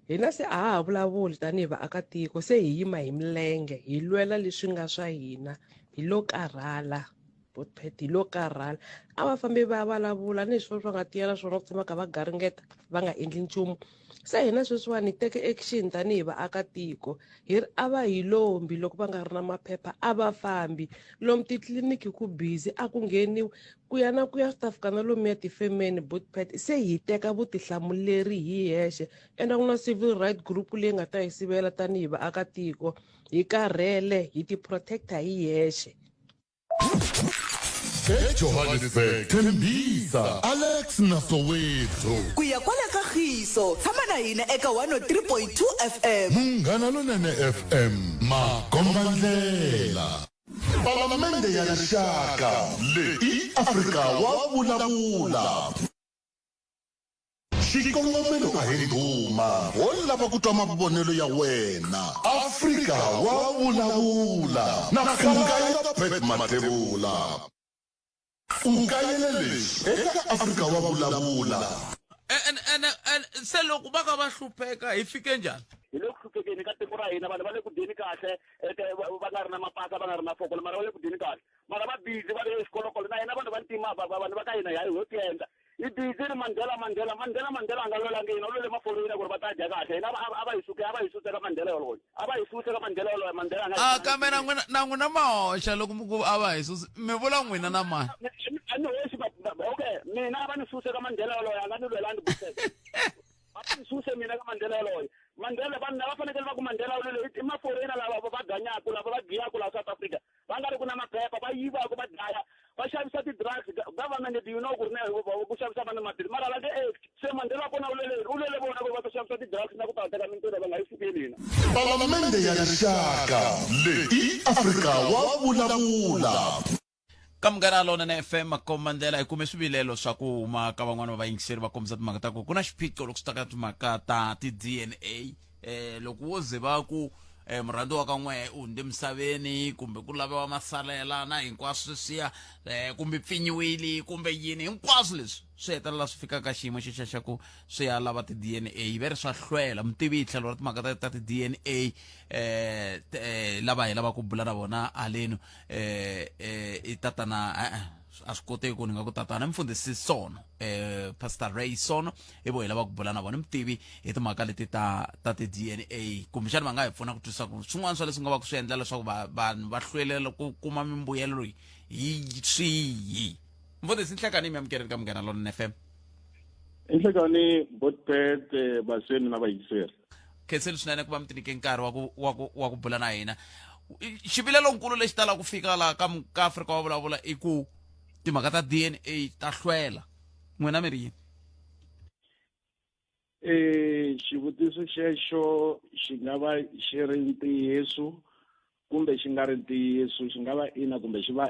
hina se a ha vulavuli tanihi vaakatiko, se hi yima hi milenge hi lwela leswi nga swa hina, hi lo karhala Botpet, hi lo karhala. A va fambi va vulavula ni swilo swa nga tiyela swona ku tshama ka va garingeta va nga endli nchumu. Se hina sweswiwani hi teke action tanihi vaakatiko, hi ri a va hi lombi loko va nga ri na maphepha a va fambi lomu titliliniki ku busy a ku ngheniwi ku ya na ku ya swi ta fika na lomu ya tifemeni Botpet. Se hi teka vutihlamuleri hi hexe, enda ku na civil right group leyi nga ta hi sivela tanihi vaakatiko, hi karhele hi ti-protector hi hexe. eJohannesburg Thembisa Alex Nasowethu ku ya kwala Kagiso tshama na hina eka 103.2 FM Munghana Lonene FM Magombandlela. Palamende ya Rixaka leyi Afrika wa vulavula. Xikongomelo a hi ndhuma wo lava ku twa mavonelo ya wena. Afrika wa vulavula na Khalanga Pet Matebula. Ungayele lexi eka Afrika wa vulavula. Se loko va ka va hlupheka hi fike njhani? Hi le ku hluphekeni ka tiko ra hina, vanhu va le ku dyeni kahle, va nga ri na mapasa, va nga ri na fokolo, mara va le ku dyeni kahle. Mara va busy va le xikolokolo na hina vanhu va ntima, vanhu va ka hina hi ho tiendla. Hi busy ri Mandela a nga lwelangi hina, u lwele mafolweni ku ri va ta dya kahle. Hina a va hi suseka Mandela yoloye. A va hi suseka Mandela yoloye, Mandela nga. Kambe na n'wina ma hoxa loko mi ku a va hi susi, mi vula n'wina na mani? Okay, mina va ni suseka Mandela yoloye, a nga ni lwelangi buseka. Va ni suse mina ka Mandela yoloye. Mandela vanhu lava fanekele va ku Mandela yoloye i maforena lava va ganyaku, lava va giyaka la South Africa. Va nga ri ku na maphepha, va yivaka, va dlaya, va xavisa ti-drugs. Government do you know ku ri na ku xavisa vanhu maphilisi, mara la se Mandela kona u lwele vona ku va ta xavisa ti-drugs na ku ta teka mintirho va nga yi fikeli hina. Palamende ya Rixaka leyi Afrika wa vulavula. Ka Munghana Lonene FM Magombandlela hi kume swivilelo swa ku huma ka van'wana va yingiseri va kombisa timhaka ta ku na xiphiqo loko swi ta ka timhaka ta ti-DNA. Loko wo ze va ku murhandziwa wa ka n'we u hundze misaveni kumbe ku laviwa masalela na hinkwaswo sweswiya, kumbe pfinyiwile kumbe yini, hinkwaswo leswi swi hetelela swi fika ka xiyimo xexa xa ku swi ya lava ti-DNA. Ve ri swa hlwela mutivi hi tlhelo ra timhaka ta ti-DNA lava hi lava ku bula na vona haleni i tatana a swi koteki ku ni nga ku tatana mfundhisi Sono, Pastor Ray Sono i vo hi lava ku bula na vona mutivi hi timhaka leti ta ti-DNA. Kumbexani va nga hi pfuna ku twisisa ku swin'wana swa leswi nga va ku swi endla leswaku vanhu va hlwelela ku kuma mimbuyelo hi swihi. Mfundhisi Nhlekani mi amukeleni ka Munghana Lonene FM. Nhlekani Botpet baseni na vayingiseri. Khenseli swinene ku va mi tinike nkarhi wa ku bula na hina. Xivilelo nkulu lexi tala ku fika laha ka Afrika wa vulavula i ku timhaka ta DNA ta hlwela, n'wina mi ri yini? Xivutiso xexo xi nga va xi ri ntiyiso kumbe xi nga ri ntiyiso, xi nga va ina kumbe xi va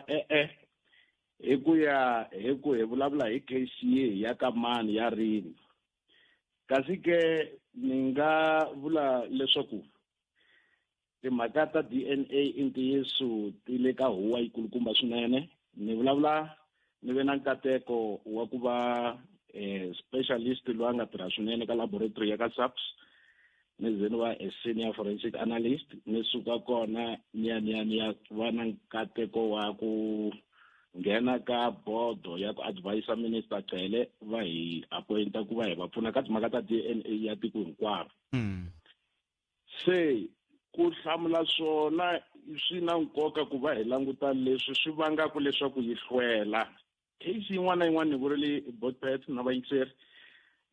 hi ku ya hi ku hi vulavula hi case yihi ya ka mani ya rini. Kasi ke ni nga vula leswaku timhaka ta DNA i ntiyiso ti le ka huwa yikulukumba swinene. Ni vulavula ni ve na nkateko wa ku va specialist loyi a nga tirha swinene ka laboratory ya ka SAPS, ni ze ni va a senior forensic analyst. Ni suka kona ni ya va na nkateko wa ku nghena ka bodo ya ku advisa Minister Cele va hi appointa ku va hi va pfuna ka timhaka ta DNA ya tiko hinkwaro. Se ku hlamula swona swi na nkoka ku va hi languta leswi swi vangaka leswaku yi hlwela. Case yin'wana na yin'wana ni vurile Botpet na vayingiseri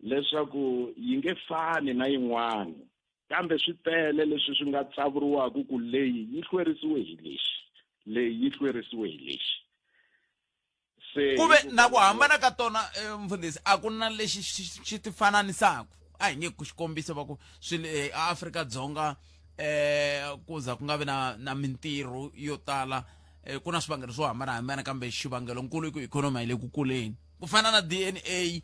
leswaku yi nge fani na yin'wana, kambe swi tele leswi swi nga tsavuriwaka ku leyi yi hlwerisiwe hi lexi, leyi yi hlwerisiwe hi lexi. Se kuve na ku hambana ka tona mfundhisi a ku na lexi xi ti fananisaka. A hi nge ku xikombiso va ku swi Afrika-Dzonga ku za ku nga vi na mintirho yo tala, ku na swivangelo swo hambanahambana, kambe xivangelo nkulu i ku ikhonomi yi le ku kuleni. Ku fana na DNA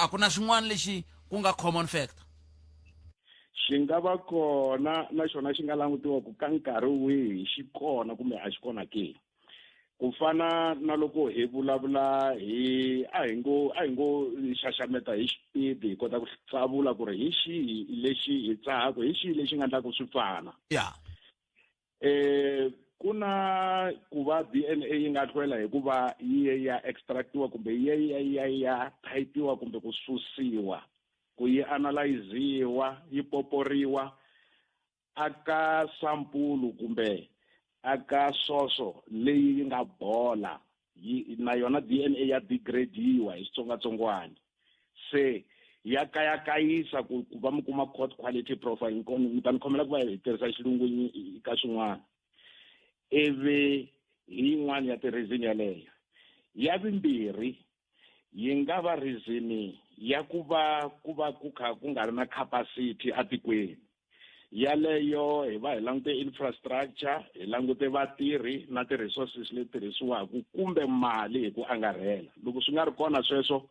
a ku na xin'wana lexi ku nga common factor. Xi nga va kona na xona xi nga langutiwa ku ka nkarhi wihi xi kona kumbe a xi kona ke. Ku fana na loko hi vulavula hi a hi ngo xaxameta hi xipidi hi kota ku tsavula ku ri hi xihi lexi hi tsahaka, hi xihi lexi nga endlaka swi fana. Ku na ku va DNA yi nga hlwela hikuva yi ya extractiwa kumbe ya typiwa kumbe ku susiwa, ku yi analyziwa, yi poporiwa aka sampulu kumbe aka soso leyi nga bola, na yona DNA ya degradiwa hi xitsongwatsongwana. Se ya kayakayisa ku va mi kuma court quality profile. Mi ta ni khomela ku va hi tirhisa xilungu ka swin'wana. Ivi hi yin'wana ya ti-reason yaleyo. Ya vumbirhi yi nga va reason ya ku va ku kha ku nga ri na capacity atikweni. Yaleyo hi va hi langute infrastructure, hi langute vatirhi na ti-resources leti tirhisiwaka kumbe mali hi ku angarhela. Loko swi nga ri kona sweswo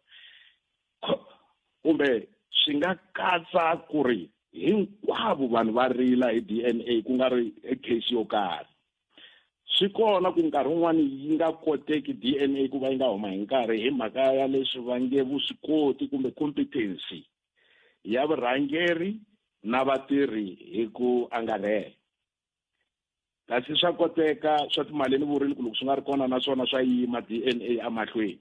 kumbe swi nga katsa ku ri hinkwavo vanhu va rila hi DNA ku nga ri case yo karhi. Swi kona ku nkarhi wun'wani yi nga koteki DNA ku va yi nga huma hi nkarhi hi mhaka ya leswi va nge vuswikoti kumbe competency ya vurhangeri na vatirhi hi ku angarhela. Kasi swa koteka swa timali ni vurile ku loko swi nga ri kona naswona swa yima DNA amahlweni.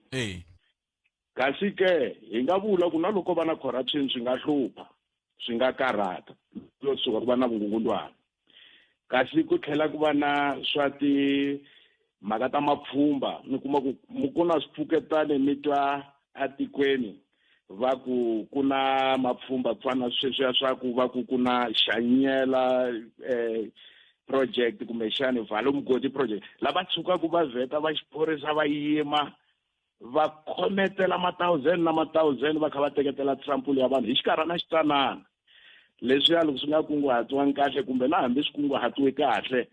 Kasi ke hi nga vula ku na loko va na corruption swi nga hlupha, swi nga karhata, yo suka ku va na vungungundwana. Kasi ku tlhela ku va na swa timhaka ta mapfhumba, mi kuma ku na swipfuketani mi twa atikweni va ku na mapfhumba ku fana sweswiya swa ku va ku na Shanyela project kumbe xani Valo Mugodi project, lava tshukaku va vheta va xiphorisa va yima va khometela ma-thousand na ma-thousand va kha va teketela sample ya vanhu hi xikarhana xitsanana. Leswiya loko swi nga kunguhatiwangi kahle kumbe na hambi swi kunguhatiwe kahle,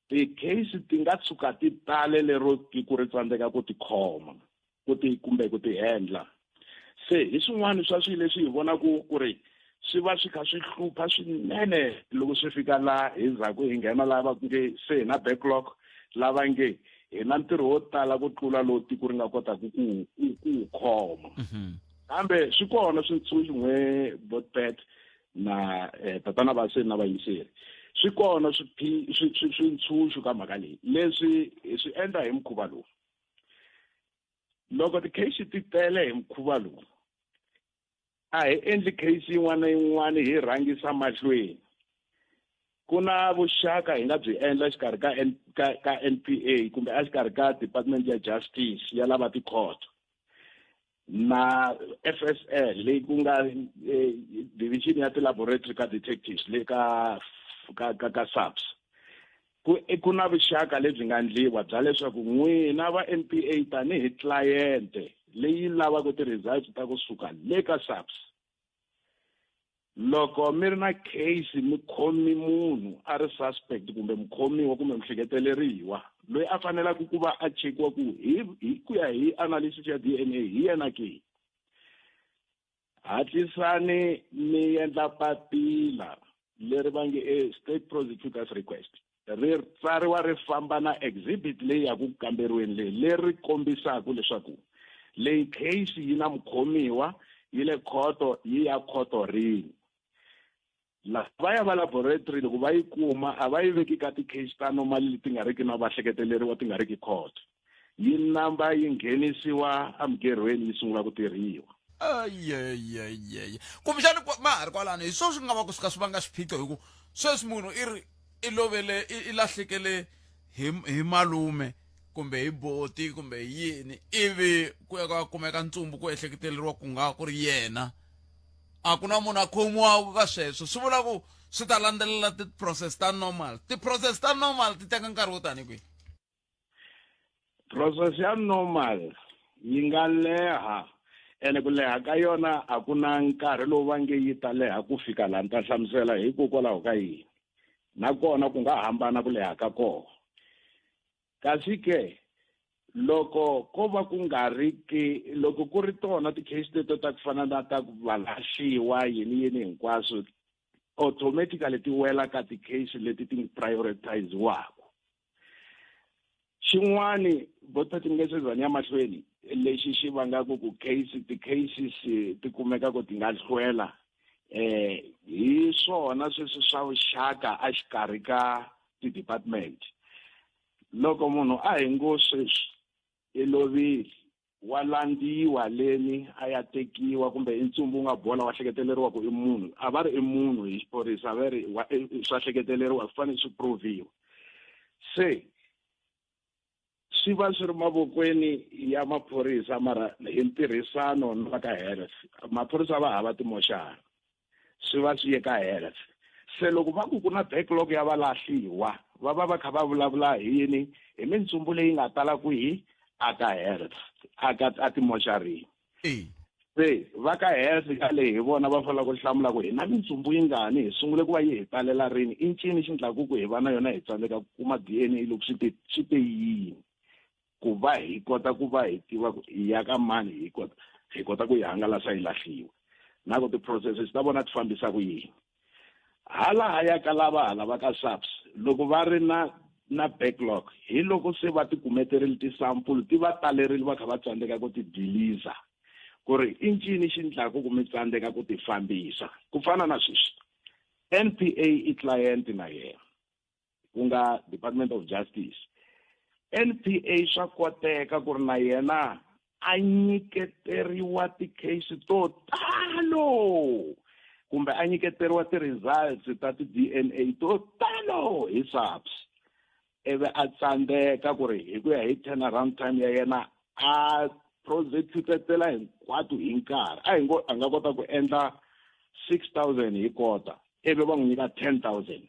ti-case ti nga tshuka ti tale lero ku ri tsandzeka ku tikhoma kumbe ku ti endla. Se hi swin'wana swa swilo leswi hi vonaku ku ri swi va swi kha swi hlupha swinene loko swi fika laha hi ndzhaku hi nghena lava nge se hi na backlog, lava nge hi na ntirho wo tala ku tlula lowu tiko ri nga kotaka ku khoma. Kambe swi kona swintshuxo n'we Botpet na tatana Vaseni na vayingiseri, swi kona swintshuxo ka mhaka leyi. Leswi hi swi endla hi mukhuva lowu. Loko ti-case ti tele hi mukhuva lowu, a hi endli case yin'wana na yin'wana hi rhangisa mahlweni. Ku na vuxaka hi nga byi endla xikarhi ka NPA kumbe a xikarhi ka Department ya Justice ya lava ti-court na FSL leyi ku nga division ya ti-laboratory ka detectives le ka SAPS. Ku na vuxaka lebyi nga endliwa bya leswaku n'wina va NPA tanihi cliente leyi lavaka ti-results ta kusuka le ka SAPS, loko mi ri na case mi khomi munhu a ri suspect kumbe mukhomiwa kumbe mihleketeleriwa loyi a fanelaka ku va a chekiwa ku hi ku ya hi analysis ya DNA hi yena ke, hatlisani mi endla papila leri va nge state prosecutor's request ri tsariwa ri famba na exhibit leyi ya ku kamberiweni leri kombisaka leswaku leyi case yi na mukhomiwa yi le khoto yi ya khoto rini va ya va laboratory loko va yi kuma a va yi veki ka ti-case ta normal leti nga riki na vahleketeleriwa ti nga riki court yi namba yi nghenisiwa amugerhweni yi sungula ku tirhiwa kumbexani ma ha ri kwalano hi swona swi nga va ku suka swi vanga swiphiqo hi ku sweswi munhu i lovele i lahlekele hi malume kumbe hi boti kumbe hi yini ivi ku ya ka kumeka ntsumbu ku ehleketeleriwa ku nga ku ri yena a ku na munhu a khomiwaka ka sweswo swi vula ku swi ta landzelela ti-process ta normal ti teka nkarhi wo tani kwihi process ya normal yi nga leha ene ku leha ka yona a ku na nkarhi lowu va nge yi ta leha ku fika laha ni ta hlamusela hikokwalaho ka yini nakona ku nga hambana ku leha ka kona kasi ke loko ko va ku nga ri ki loko ku ri tona ti-case teto ta ku fana na ta ku valahliwa yini hinkwaswo automatically ti wela ka ti-case leti ti prioritiziwaka xin'wani bothati ni nge se zani ya mahlweni lexi xi vangaku ku ti-cases ti kumeka ku ti nga hlwela hi swona sweswi swa vuxaka a xikarhi ka ti-department loko munhu a hi ngo sweswi i lovile wa landiwa leni a ya tekiwa kumbe i ntsumbu nga bola wa hleketeleriwa ku i munhu a va ri i munhu hi xiphorisa a va ri swa hleketeleriwa swi fanele swi proviwa se swi va swi ri mavokweni ya maphorisa mara hi ntirhisano na ka health maphorisa va hava timoxara swi va swi ye ka health se loko va ku na backlog ya valahliwa va kha va vulavula hi yini hi mintsumbu leyi nga tala kwihi a ka health a timoxarini se va ka health ka leyi hi vona va fanele ku hlamula ku hi na mintsumbu yi ngani hi sungule ku va yi hi talela rini i ncini xi ndlaku ku hi va na yona hi tsandzeka ku kuma DNA loko swi te yini ku va hi kota ku va hi tiva ku hi ya ka mani hi kota ku yi hangalasa yi lahliwa na ku ti-processes ta vona ti fambisa ku yini hala haya ka lava ka SAPS loko va ri na backlog hi loko se va ti kumeterile ti-sample ti va talerile va kha va tsandzeka ku ti delisa ku ri i ncini xi ndlaku ku mi tsandzeka ku ti fambisa ku fana na sweswi NPA i client na yena ku nga Department of Justice NPA swa koteka ku ri na yena a nyiketeriwa ti-case to talo kumbe a nyiketeriwa ti-results ta ti-DNA to talo hi SAPS eve a tsandzeka ku ri hi ku ya hi turnaround time ya yena a prosecutetela hinkwato hi nkarhi a nga kota ku endla 6,000 hi kota eve va n'wi nyika 10,000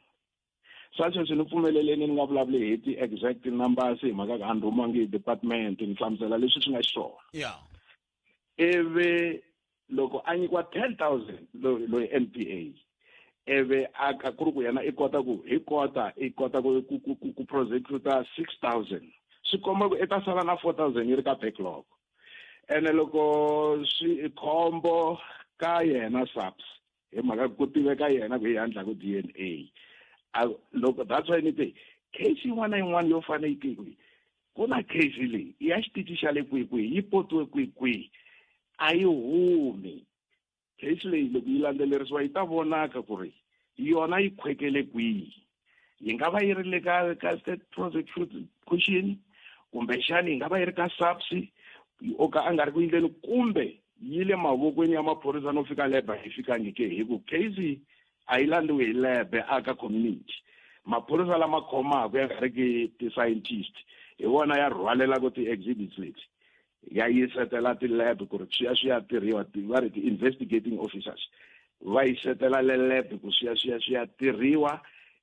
sweswi ni pfumeleleni ni nga vulavuli hi ti-exact numbers hi mhaka ka andrumangi hi department ni hlamusela leswi swi nga xiswona ivi loko a nyikiwa 10,000 loyi NPA ivi a ku ri ku yena i kota ku hi kota i kota ku prosecuta 6,000 swi komba ku i ta sala na 4,000 yi ri ka backlog ene loko swi khombo ka yena SAPS hi mhaka ku tiveka yena ku hi handla ku DNA loko that's why ni te case yin'wana na yin'wana yo fane yi ku na case leyi ya xitichi xa le kwikwihi yi potiwe kwikwihi a yi humi case leyi loko yi landzelerisiwa yi ta vonaka ku ri yona yi khwekele kwihi yi nga va yi ri le ka state prosecution kumbexani yi nga va yi ri ka SAPS o ka a nga ri ku endleni kumbe yi le mavokweni ya maphorisa no fika leba hi fikangi ke hi ku case a yi landziwi hi lebe aka community maphorisa lama khomaka ya nga ri ki ti-scientist hi vona ya rhwalelaka ti-exhibits leti ya yisetela ti-lab ku ri swi ya tirhiwa va ri ti-investigating officers va yisetela le lab ku swi ya tirhiwa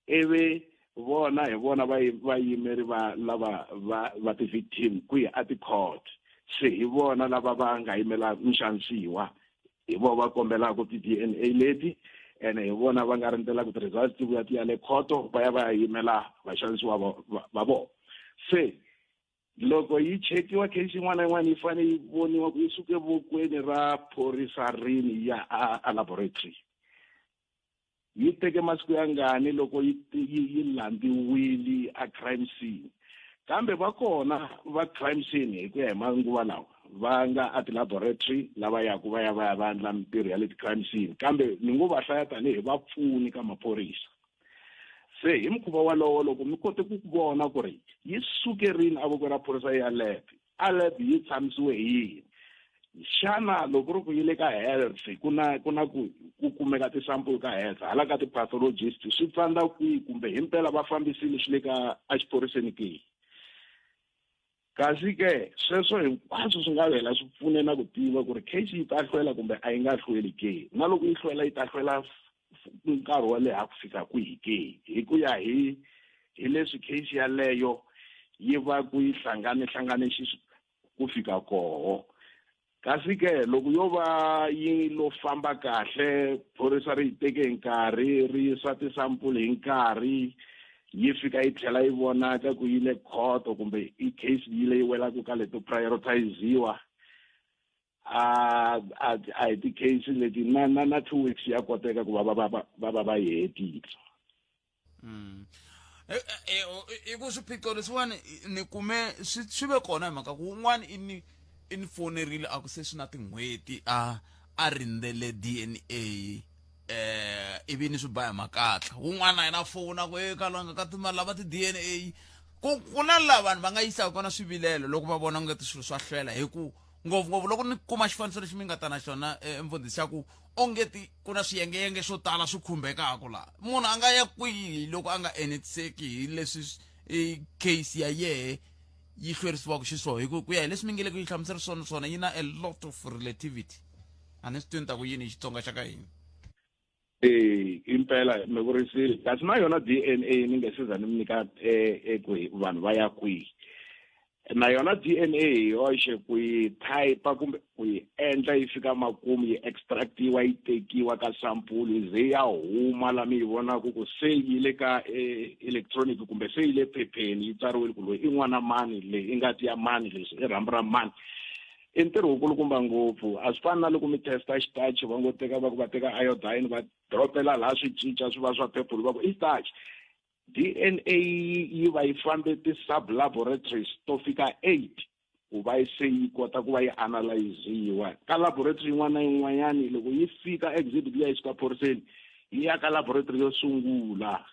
ivi vona hi vona vayimeri va ti-victim kwihi a ti-court se hi vona lava va nga yimela muxanisiwa hi vona va kombelaka ti-DNA leti ene hi vona va nga rindzela ku ti-results ti vuya ti ya le khoto va ya yimela vaxanisiwa va vona se loko yi chekiwa case yin'wana na yin'wana yi fanele yi voniwa ku yi suke vokweni ra phorisa rini ya a laboratory yi teke masiku yangani loko yi landziwile a crime scene. Kambe va kona va crime scene hi ku ya hi manguva lawa va nga at laboratory lava yaku va ya vandla mintirho ya le crime scene, kambe ni ngo va hlaya tanihi vapfuni ka maphorisa. Se hi mukhuva walowo loko mi kote ku vona ku ri yi sukerini a voko ra phorisa ya lab, a lab yi tshamisiwe hi yini, xana loko ri ku yi le ka health ku na ku kumeka tisample ka health hala ka ti-pathologist swi pfanda kwihi kumbe himpela va fambisile swi le ka a xiphoriseni ke. Kasi ke sweswo hinkwaswo swi nga vela swi pfune na ku tiva ku ri case yi ta hlwela kumbe a yi nga hlweli ke, na loko yi hlwela yi ta hlwela nkarhi wo leha ku fika kwihi ke, hi ku ya hi leswi case yaleyo yi va ku yi hlangane ku fika koho. Kasi ke loko yo va yi lo famba kahle, phorisa ri teke nkarhi, ri yisa tisampuli hi nkarhi, yi fika yi tlhela yi vonaka ku yi le court kumbe i case yi leyi welaka ka leto prioritiziwa, a hi ti-case leti na 2 weeks ya koteka ku va yi hetile. I ku swiphiqo leswiwani ni kume swi ve kona hi mhaka ku un'wana i ni fonerile a ku se swi na tin'hweti a rindzele DNA ivi ni swi ba hi makatla. Un'wana yena fona ku eka langa ka timali lava ti-DNA ku na lava vanhu va nga yisaka kona swivilelo loko va vona ngati swilo swa hlwela, hi ku ngopfungopfu loko ni kuma xifaniso lexi mi nga ta na xona mfundhisi ya ku ongeti ku na swiyengeyenge swo tala swi khumbekaka laha. Munhu a nga ya kwihi loko a nga enetiseki hi leswi case ya yehe yi hlwerisiwaka xiswona, hi ku ya hi leswi mi nge le ku yi hlamuseri swona yi na a lot of relativity. A ni swi twi ni ta ku yini hi Xitsonga xa ka hina. Impela mi vurisile, kasi na yona DNA ni nge siza ni mi nyika vanhu va ya kwihi. Na yona DNA yoxe ku yi type kumbe ku yi endla yi fika makumu yi extractiwa yi tekiwa ka sampuli ze ya huma la mi vonaka ku se yi le ka electronic kumbe se yi le phepheni yi tsariwile ku loyi i n'wana mani leyi i ngati ya mani leswi i rhambu ra mani. I ntirho wukulukumba ngopfu, a swi fani na loko mi testa xitachi va ngo teka va teka iodine va dropela laha swi cinca swi va swa purple va ku i starch. DNA yi va yi fambe ti-sub laboratories to fika 8 ku va yi se yi kota ku va yi analyziwa ka laboratory yin'wana na yin'wanyani. Loko yi fika exhibit ya yi suka phoriseni yi ya ka laboratory yo sungula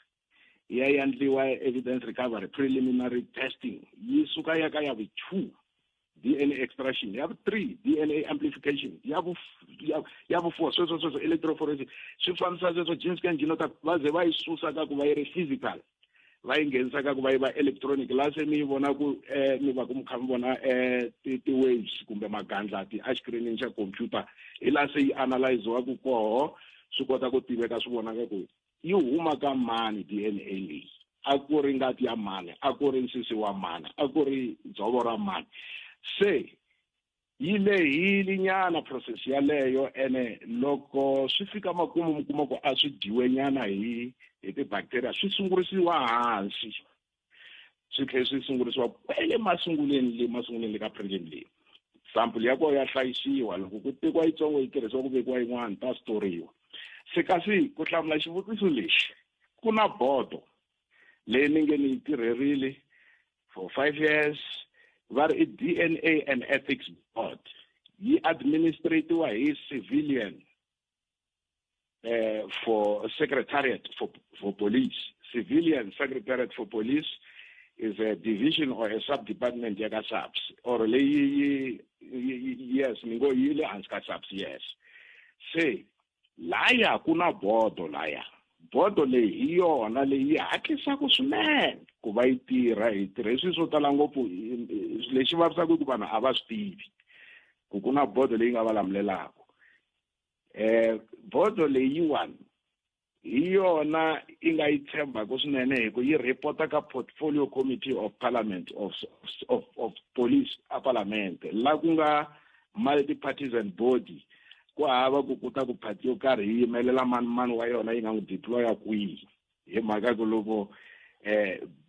ya endliwa evidence recovery preliminary testing, yi suka ya ka ya vu 2 DNA extraction, ya vu 3 DNA amplification, ya vu 4 sweswo electrophoresis swi fambisa sweswo gene scan genotype va ze va yi susa ka ku va yi ri physical va yi nghenisa ka ku va yi va electronic laha se mi yi vona ku mi va ku mi kha mi vona ti-waves kumbe magandlati a screening xa computer hi laha se yi analyziwaku koho swi kota ku tiveka swi vonaka ku yi huma ka mani DNA leyi, a ku ri ngati ya mani, a ku ri nsisi wa mani, a ku ri dzovo ra mani. Se yi lehile nyana process yaleyo ene loko swi fika makumu mi kuma ku a swi dyiwe nyana hi ti-bacteria swi sungurisiwa hansi, swi tlhela swi sungurisiwa kwele masunguleni le ka prelim leyi. Sampuli ya kona ya hlayisiwa, loko ku tekiwa yitsongo yi tirhisiwa ku vekiwa yin'wana ta storiwa. Se kasi ku hlamula xivutiso lexi ku na bodo leyi ni nge ni yi tirherile for 5 years va ri i DNA and Ethics Board, yi administratiwa hi civilian for Secretariat for Police. Civilian Secretariat for Police is a division or a sub-department ya ka SAPS, or leyi yes ni ngo yi le hansi ka SAPS, yes. Se laya ku na bodo laya, bodo leyi hi yona leyi hatlisaka swinene ku va yi tirha hi tirhisi swo tala ngopfu lexi vavisaka ku vanhu a va swi tivi ku ku na bodo leyi nga va lamulelaka. Bodo leyiwani hi yona i nga yi tshembaka swinene hi ku yi reporta ka Portfolio Committee of Parliament of Police a Parliament la ku nga multi-partisan body, ku hava ku kuta ku phati yo karhi yi yimelela mani wa yona yi nga n'wi deploya kwihi. Hi mhaka ku loko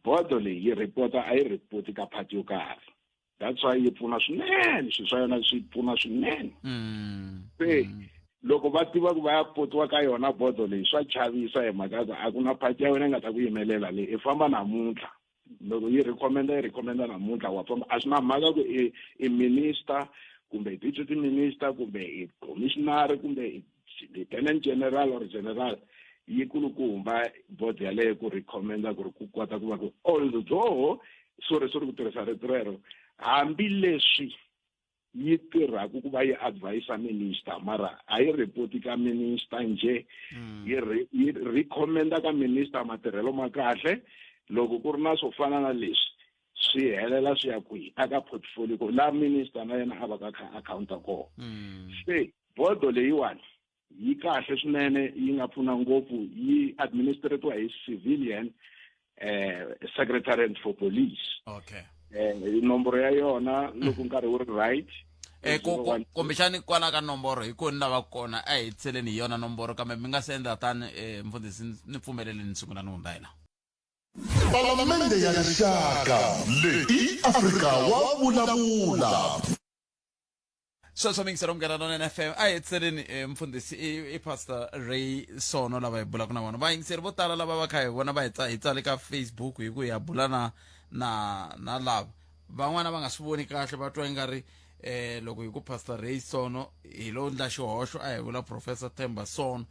bodo leyi yi reporta a yi report ka phati yo karhi, that's why yi pfuna swinene, swilo swa yona swi pfuna swinene. Se loko va tiva ku va ya potiwa ka yona bodo leyi swa chavisa hi mhaka ku a ku na phati ya wena yi nga ta ku yimelela leyi i famba namuntlha loko yi recommenda namuntlha wa famba a swi na mhaka ku i minister kumbe deputy minister kumbe i commissioner kumbe i lieutenant general or general yi kulukumba board yaleyo ku recommenda ku ri ku kota ku va ku although sorry ku tirhisa retrero hambileswi yi tirhaku ku va yi advise minister mara a yi report ka minister nje yi recommenda ka minister matirhelo ma kahle loko ku ri na swo fana na leswi swi helela swi ya kwihi aka portfolio ko la minister na yena a va ka kha accounta ko se bodo leyiwani yi kahle swinene yi nga pfuna ngopfu yi administratiwa hi civilian secretariat for police. Okay. Nomboro ya yona loko nkarhi wu ri right. Kumbexani kwala ka nomboro hi ku ni lava kona a hi tseleni hi yona nomboro kambe mi nga senda tani mfundhisi ni pfumelele ni sungula ni hundza hina. Palamende ya rixaka leyi Afrika wa vulavula. So mingisero mngena nona FM a hi tseleni mfundhisi i Pastor Ray Sono lava hi bulaka na vona vayingiseri vo tala lava va kha hi vona va hi tsale ka Facebook hi ku hi ya bula na lava van'wana va nga swi voni kahle va twa ingari loko hi ku Pastor Ray Sono hi lo ndla xihoxo a hi vula Professor Themba Sono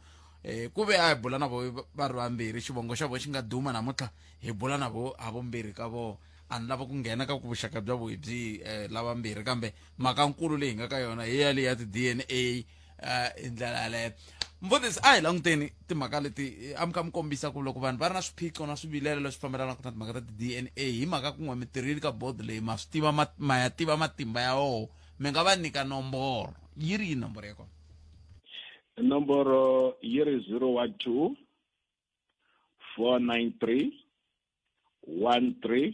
ku ve a hi bula na vo va ri vambirhi xivongo xa vo xi nga duma namuntlha hi bula na vo havumbirhi ka vo a ni lava ku nghena ka ku vuxaka bya vo byi lavambirhi kambe mhakankulu leyi hi nga ka yona hi yaleyi ya ti-DNA hi ndlela yaleyo mfundhisi a hi languteni timhaka leti a mi kha mi kombisa ku loko vanhu va ri na swiphiqo na swivilelo leswi fambelanaka na timhaka ta ti-DNA hi mhaka ku n'we mi tirhile ka board leyi ma swi tiva ma ya tiva matimba ya woho mi nga va nyika nomboro yi ri yi nomboro ya kona nomboro yi ri 012 493 13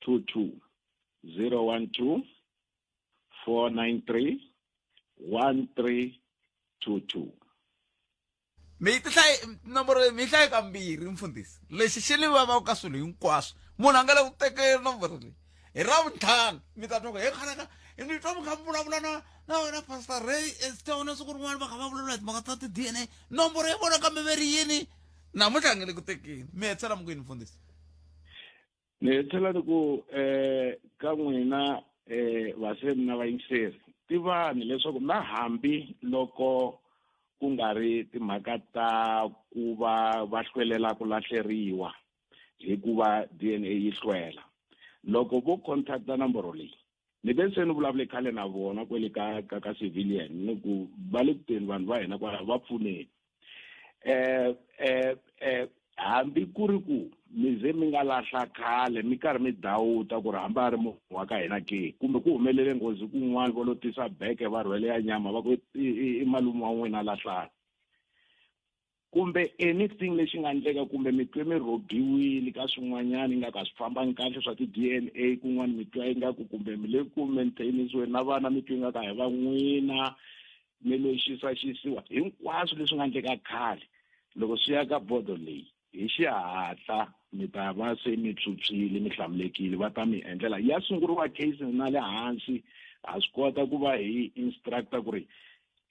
22 012 493 1322. mi tihlayi nomboro mi hlayi kambirhi mfundhisi lexi xi ni vavaka ka swilo hinkwaswo munhu a nga le ku tekeni nomboro leyi hi ra vuntlhanu mi ta twa ku he khalaka ni twa mi kha mi vulavula na wena Pastor Ray sitawona siku rin'wana va kha va vulavula hi timhaka ta ti-DNA nomboro ya vona kambe ve ri yini namuntlha a nge le ku tekeni mi hetsela mi kwini mfundhisi ni tlhela ni ku ka n'wina vaseni na vayingiseri tivani leswaku na hambi loko ku nga ri timhaka ta ku va hlwelela ku lahleriwa hikuva DNA yi hlwela loko vo contacta nomboro leyi ni ve se ni vulavule khale na vona kwele ka civilian ni ku va le kuteni vanhu va hina kwala va pfuneni hambi ku ri ku mi ze mi nga lahla khale mi karhi mi dawuta ku ri hambi a ri munhu wa ka hina ke kumbe ku humelele nghozi kun'wana vo lo tisa beke va rhwele ya nyama va ku i malume wa n'wina lahlana kumbe anything lexi nga endleka kumbe mi twe mi rhobiwile ka swin'wanyana ingaku a swi fambangi kahle swa ti-DNA kun'wana mi twa ingaku kumbe mi le ku maintainisiweni na vana mi twa ingaku a hi va n'wina mi lo xisaxisiwa hinkwaswo leswi nga endleka khale loko swi ya ka bodo leyi hi xihatla mi ta va se mi phyuphyile mi hlamulekile va ta mi endlela ya sunguriwa case na le hansi ha swi kota ku va hi instructor ku ri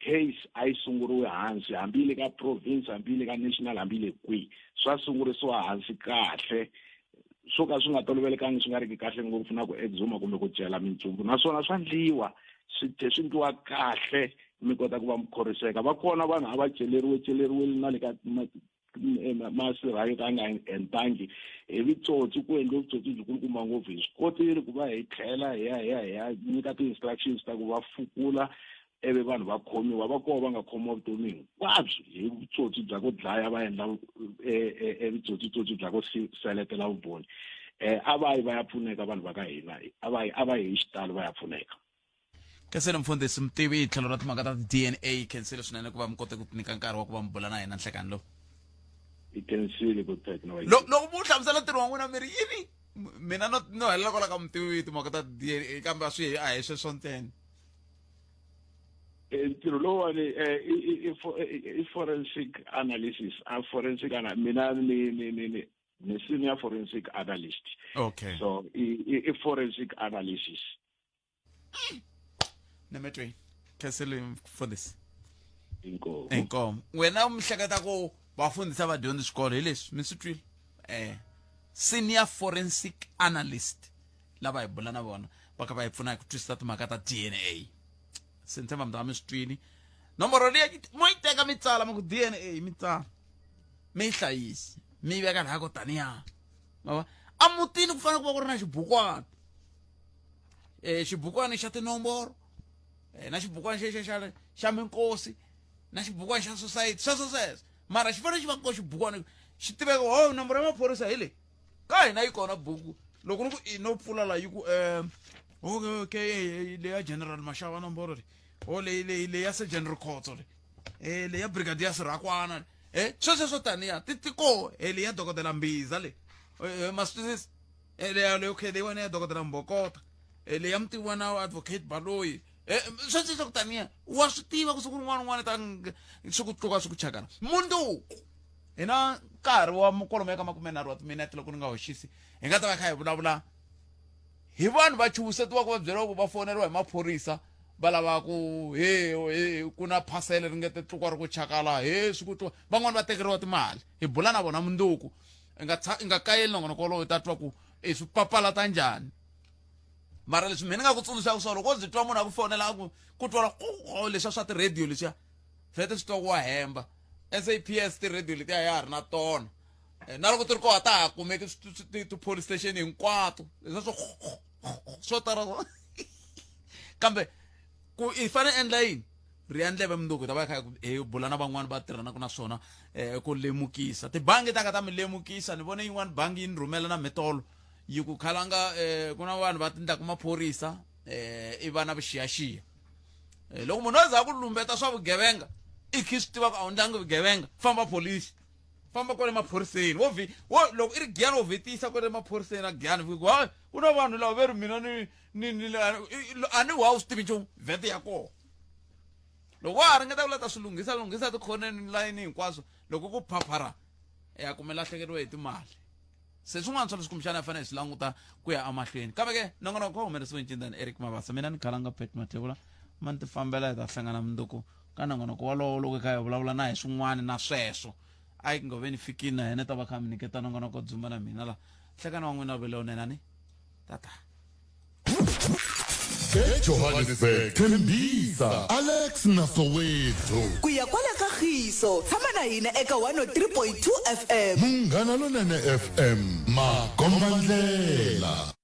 case a yi sunguriwe hansi hambile ka province hambile ka national hambile kwihi swa sungurisiwa hansi kahle swo ka swi nga tolovelekangi swi nga ri ki kahle ngopfu na ku exhuma kumbe ku cela mintsumbu naswona swa ndliwa swi ndliwa kahle mi kota ku va mi khoriseka va kona vanhu a va celeriwile na le ka masirhayo ka nga entangi hi vitsotsi ku endle vutsotsi byi kulukumba ngopfu hi swi kotile ku va hi tlhela hi ya nyika ti-instructions ta ku va fukula eve vanhu va khomiwa va koho va nga khomiwa vutomi hinkwabyo hi vutsotsi bya ku dlaya va endla vutsotsitsotsi bya ku seletela vumbhoni a va yi va ya pfuneka vanhu va ka hina a va yi hi xitalo va ya pfuneka khensile mfundhisi mutivi hi tlhelo ra timhaka ta DNA khensile swinene ku va mi kote ku nyika nkarhi wa ku va mi bula na hina nhlekani lowu hi khensile ku loko mu hlamusela ntirho wa n'wina mi ri yini mina no helela kwala ka mutivi timhaka ta DNA kambe a swi a hi sweswo ntsena ntirho lowani i forensic analysis mina ni senior forensic analyst okay so i forensic analysis nemetwe khensile for this inkomo wena umhleketa ko bafundisa abadyondzi xikolo hi leswi mi swi twile senior forensic analyst lava hi bula na vona va ka va hi pfuna hi ku twisisa timhaka ta DNA se ni tshemba mi ta mi swi twini nomboro leyi mo yi teka mi tsala ma ku DNA mi tsala mi yi hlayisi mi yi veka laha ko taniya mava a mutini ku fanele ku va ku ri na xibukwana xibukwana xa tinomboro na xibukwana xa minkosi na xibukwana xa society sweswo mara xi fanele xi va ko xibukwana xi tiveka nomboro ya maphorisa hi leyi ka hina yi kona buku loko ni ku no pfula la yi ku okay leya general Mashava nomboro leyi ya sergeant Rikotso leyi ya brigadier Sirakwana sweswo taniya titiko leyi ya dokodela Mbiza le masitwisisi leyi leyiwana ya dokodela Mbokota leyi ya mutiwa na advocate Baloyi sweswo taniya wa swi tiva ku siku rin'wana ta swi ku tluka swi ku chakana munduku hina nkarhi wa kwalomu eka 30 wa timinete loko ni nga hoxisi hi nga ta va kha hi vulavula hi vanhu va chuvusetiwa ku va byeriwa ku va foneriwa hi maphorisa va lava ku ku na phasele ri ngete tluka ri ku chakala swi ku twa van'wani va tekeriwa timali hi bula na vona munduku i nga kayeli nongonoko wolowo hi ta twa ku swi papalata njhani mara leswi mina nga ku tsundzuxaka swona loko byi twa munhu a ku fonela ku twala leswiya swa ti-radio leswiya fete swi twa ku wa hemba SAPS ti-radio letiya ya ha ri na tona na loko ti ri koho ta ha kumeki ti-police station hinkwato leswiya swo tala kambe ku i fanele endla yini ri ya ndleve munduku ta va kha hi bula na van'wani va tirhanaka na swona ku lemukisa tibangi ta ka ta mi lemukisa ni vone yin'wani bangi yi ni rhumela na metolo yi ku khalanga ku na vanhu va tindlaku maphorisa i vana vuxiyaxiya loko munhu a za ku lumbeta swa vugevenga i khi swi tiva ku a wu ndlangi vugevenga famba polisi famba kwale maphoriseni loko i ri giyani wo vhetisa kwale maphoriseni a giyani ku na vanhu lava ve ri mina a ni wa wu swi tivi nchumu vhete ya koho loko wa ha ringeta ku lata swi lunghisa tikhoneni layini hinkwaswo loko ku phaphara ya kume lahlekeriwe hi timali se swin'wana swa leswi kumbexana ya fanele hi swi languta ku ya amahlweni kambe ke nongonoko ko humerisiwe ncindani Eric Mabasa mina ni khalanga Pet Mathebula ma ni ti fambela hi ta hlangana munduku ka nongonoko walowo loko hi kha hi vulavula na hi swin'wana na sweswo a yi ngo ve ni fikini na hina ta va kha mi niketa nongonoko dzumba na mina la hlekana wa n'wina vele onenani tata eJohannesburg Tembisa Alex Nasoweto kuya kwala kagiso tshama na hina eka 103.2 FM Munghana Lonene FM Magombandlela